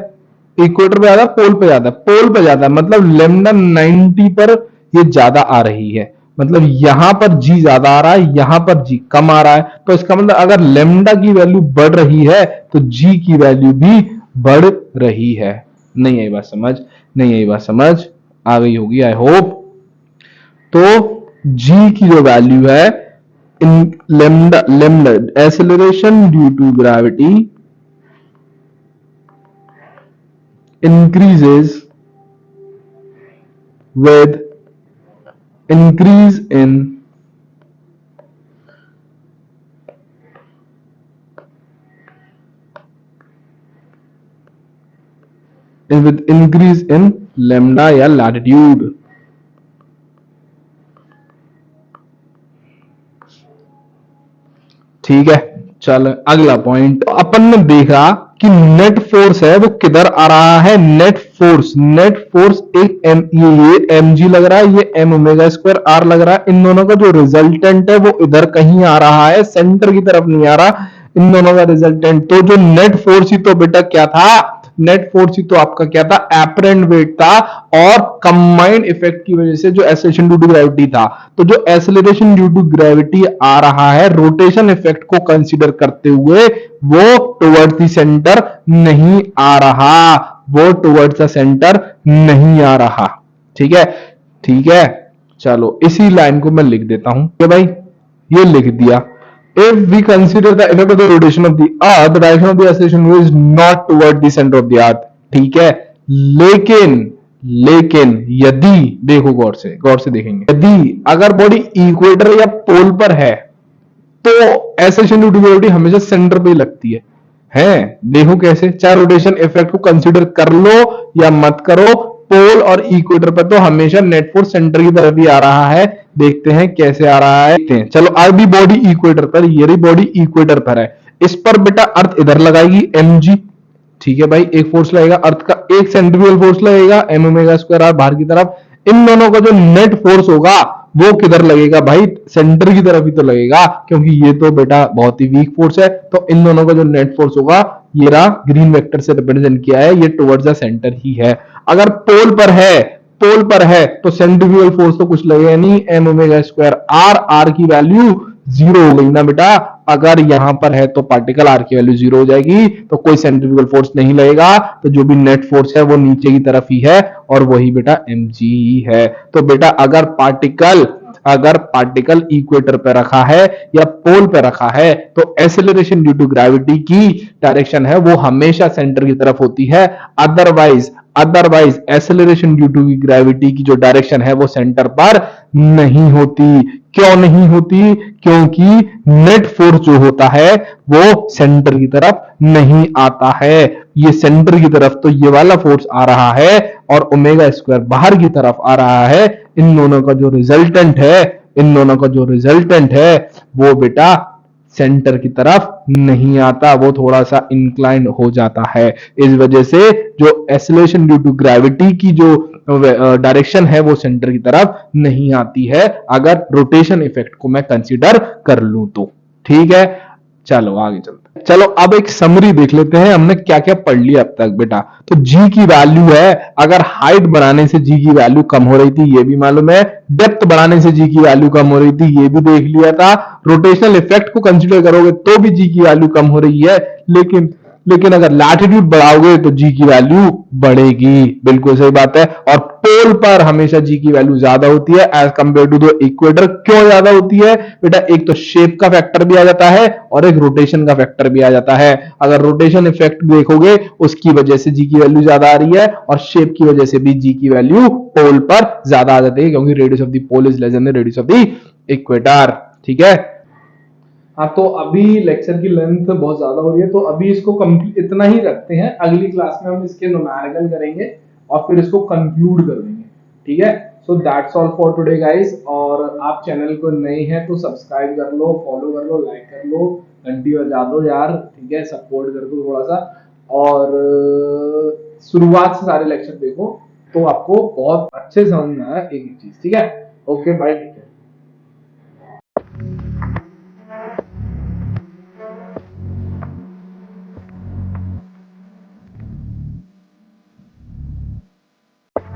इक्वेटर पे ज्यादा, पोल पे ज्यादा, पोल पे ज्यादा, मतलब लेमडा 90 पर ये ज्यादा आ रही है, मतलब यहां पर जी ज्यादा आ रहा है, यहां पर जी कम आ रहा है। तो इसका मतलब अगर लेमडा की वैल्यू बढ़ रही है तो जी की वैल्यू भी बढ़ रही है। नहीं आई बात समझ, नहीं आई बात समझ, आ गई होगी आई होप। तो जी की जो वैल्यू है in lambda lambda acceleration due to gravity increases with increase in lambda या latitude। ठीक है, चल अगला पॉइंट। अपन ने देखा कि नेट फोर्स है वो किधर आ रहा है, नेट फोर्स एक एम, ये एम जी लग रहा है, ये एम ओमेगा स्क्वायर आर लग रहा है। इन दोनों का जो रिजल्टेंट है वो इधर कहीं आ रहा है, सेंटर की तरफ नहीं आ रहा इन दोनों का रिजल्टेंट। तो जो नेट फोर्स ही तो बेटा क्या था, नेट फोर्स ही तो आपका क्या था, एपरेंट वेट था, और कंबाइंड इफेक्ट की वजह से जो एक्सेलरेशन ड्यू टू ग्रेविटी था। तो जो एक्सेलरेशन ड्यू टू ग्रेविटी आ रहा है रोटेशन इफेक्ट को कंसीडर करते हुए वो टुवर्ड्स द सेंटर नहीं आ रहा, वो टुवर्ड्स द सेंटर नहीं आ रहा। ठीक है, ठीक है, चलो इसी लाइन को मैं लिख देता हूं कि भाई ये लिख दिया, if we consider the effect of the rotation of the earth, the direction of the acceleration is not toward the center of the earth। ठीक है, लेकिन लेकिन यदि, देखो गौर से देखेंगे, यदि अगर बॉडी इक्वेटर या पोल पर है तो एक्सेलरेशन ड्यू टू ग्रेविटी हमेशा सेंटर पे ही लगती है। देखो कैसे, चाहे रोटेशन इफेक्ट को कंसीडर कर लो या मत करो, पोल और इक्वेटर पर तो हमेशा नेट फोर्स सेंटर की तरफ ही आ रहा है। देखते हैं कैसे आ रहा है, देखते हैं। चलो अभी बॉडी इक्वेटर पर, ये रही बॉडी इक्वेटर पर है, इस पर बेटा अर्थ इधर लगाएगी mg। ठीक है भाई, एक फोर्स लगेगा अर्थ का, एक सेंट्रीफ्यूगल फोर्स लगेगा एम ओमेगा स्क्वायर आर बाहर की तरफ। इन दोनों का जो नेट फोर्स होगा वो किधर लगेगा भाई, सेंटर की तरफ ही तो लगेगा, क्योंकि ये तो बेटा बहुत ही वीक फोर्स है। तो इन दोनों का जो नेट फोर्स होगा, ये रहा ग्रीन वेक्टर से रिप्रेजेंट किया है, ये टुवर्ड्स द सेंटर ही है। अगर पोल पर है तो सेंट्रीफ्यूगल फोर्स तो कुछ लगेगा नहीं, m omega square r, r की वैल्यू 0 हो गई ना बेटा। अगर यहां पर है तो पार्टिकल आर की वैल्यू 0 हो जाएगी, तो कोई सेंट्रीफ्यूगल फोर्स नहीं लगेगा, तो जो भी नेट फोर्स है वो नीचे की तरफ ही है, और वही बेटा mg ही है। तो बेटा अगर पार्टिकल इक्वेटर पे रखा है या पोल पे रखा है तो एक्सेलरेशन ड्यू टू ग्रेविटी की डायरेक्शन है वो हमेशा सेंटर की तरफ होती है। Otherwise acceleration due to gravity की जो डायरेक्शन है वो सेंटर पर नहीं होती। क्यों नहीं होती, क्योंकि नेट फोर्स जो होता है वो सेंटर की तरफ नहीं आता है। ये सेंटर की तरफ तो ये वाला फोर्स आ रहा है और ओमेगा स्क्वायर बाहर की तरफ आ रहा है। इन दोनों का जो रिजल्टेंट है वो बेटा सेंटर की तरफ नहीं आता, वो थोड़ा सा इंक्लाइंड हो जाता है। इस वजह से जो एक्सेलरेशन ड्यू टू ग्रेविटी की जो डायरेक्शन है वो सेंटर की तरफ नहीं आती है, अगर रोटेशन इफेक्ट को मैं कंसीडर कर लूं तो। ठीक है, चलो आगे चलते हैं। चलो अब एक समरी देख लेते हैं, हमने क्या क्या पढ़ लिया अब तक बेटा। तो जी की वैल्यू है, अगर हाइट बढ़ाने से जी की वैल्यू कम हो रही थी ये भी मालूम है, डेप्थ बढ़ाने से जी की वैल्यू कम हो रही थी ये भी देख लिया था, रोटेशनल इफेक्ट को कंसीडर करोगे तो भी जी की वैल्यू कम हो रही है, लेकिन अगर लैटिट्यूड बढ़ाओगे तो जी की वैल्यू बढ़ेगी। बिल्कुल सही बात है। और पोल पर हमेशा जी की वैल्यू ज्यादा होती है as compare to the equator. क्यों ज्यादा होती है बेटा? एक तो शेप का फैक्टर भी आ जाता है और एक रोटेशन का फैक्टर भी आ जाता है। अगर रोटेशन इफेक्ट देखोगे उसकी वजह से जी की वैल्यू ज्यादा आ रही है और शेप की वजह से भी जी की वैल्यू पोल पर ज्यादा आ जाती है, क्योंकि radius of the pole is less than the radius of the equator. ठीक है। हाँ, तो अभी लेक्चर की लेंथ बहुत ज्यादा हो रही है, तो अभी इसको कंप्लीट इतना ही रखते हैं। अगली क्लास में हम इसके न्यूमेरिकल करेंगे और फिर इसको कंक्लूड कर देंगे। ठीक है। So that's all for today guys. और आप चैनल को नए हैं तो सब्सक्राइब कर लो, फॉलो कर लो, लाइक कर लो, घंटी बजा दो यार। ठीक है, सपोर्ट कर दो थोड़ा सा। और शुरुआत से सारे लेक्चर देखो तो आपको बहुत अच्छे समझ में आया एक एक चीज। ठीक है। Okay bye.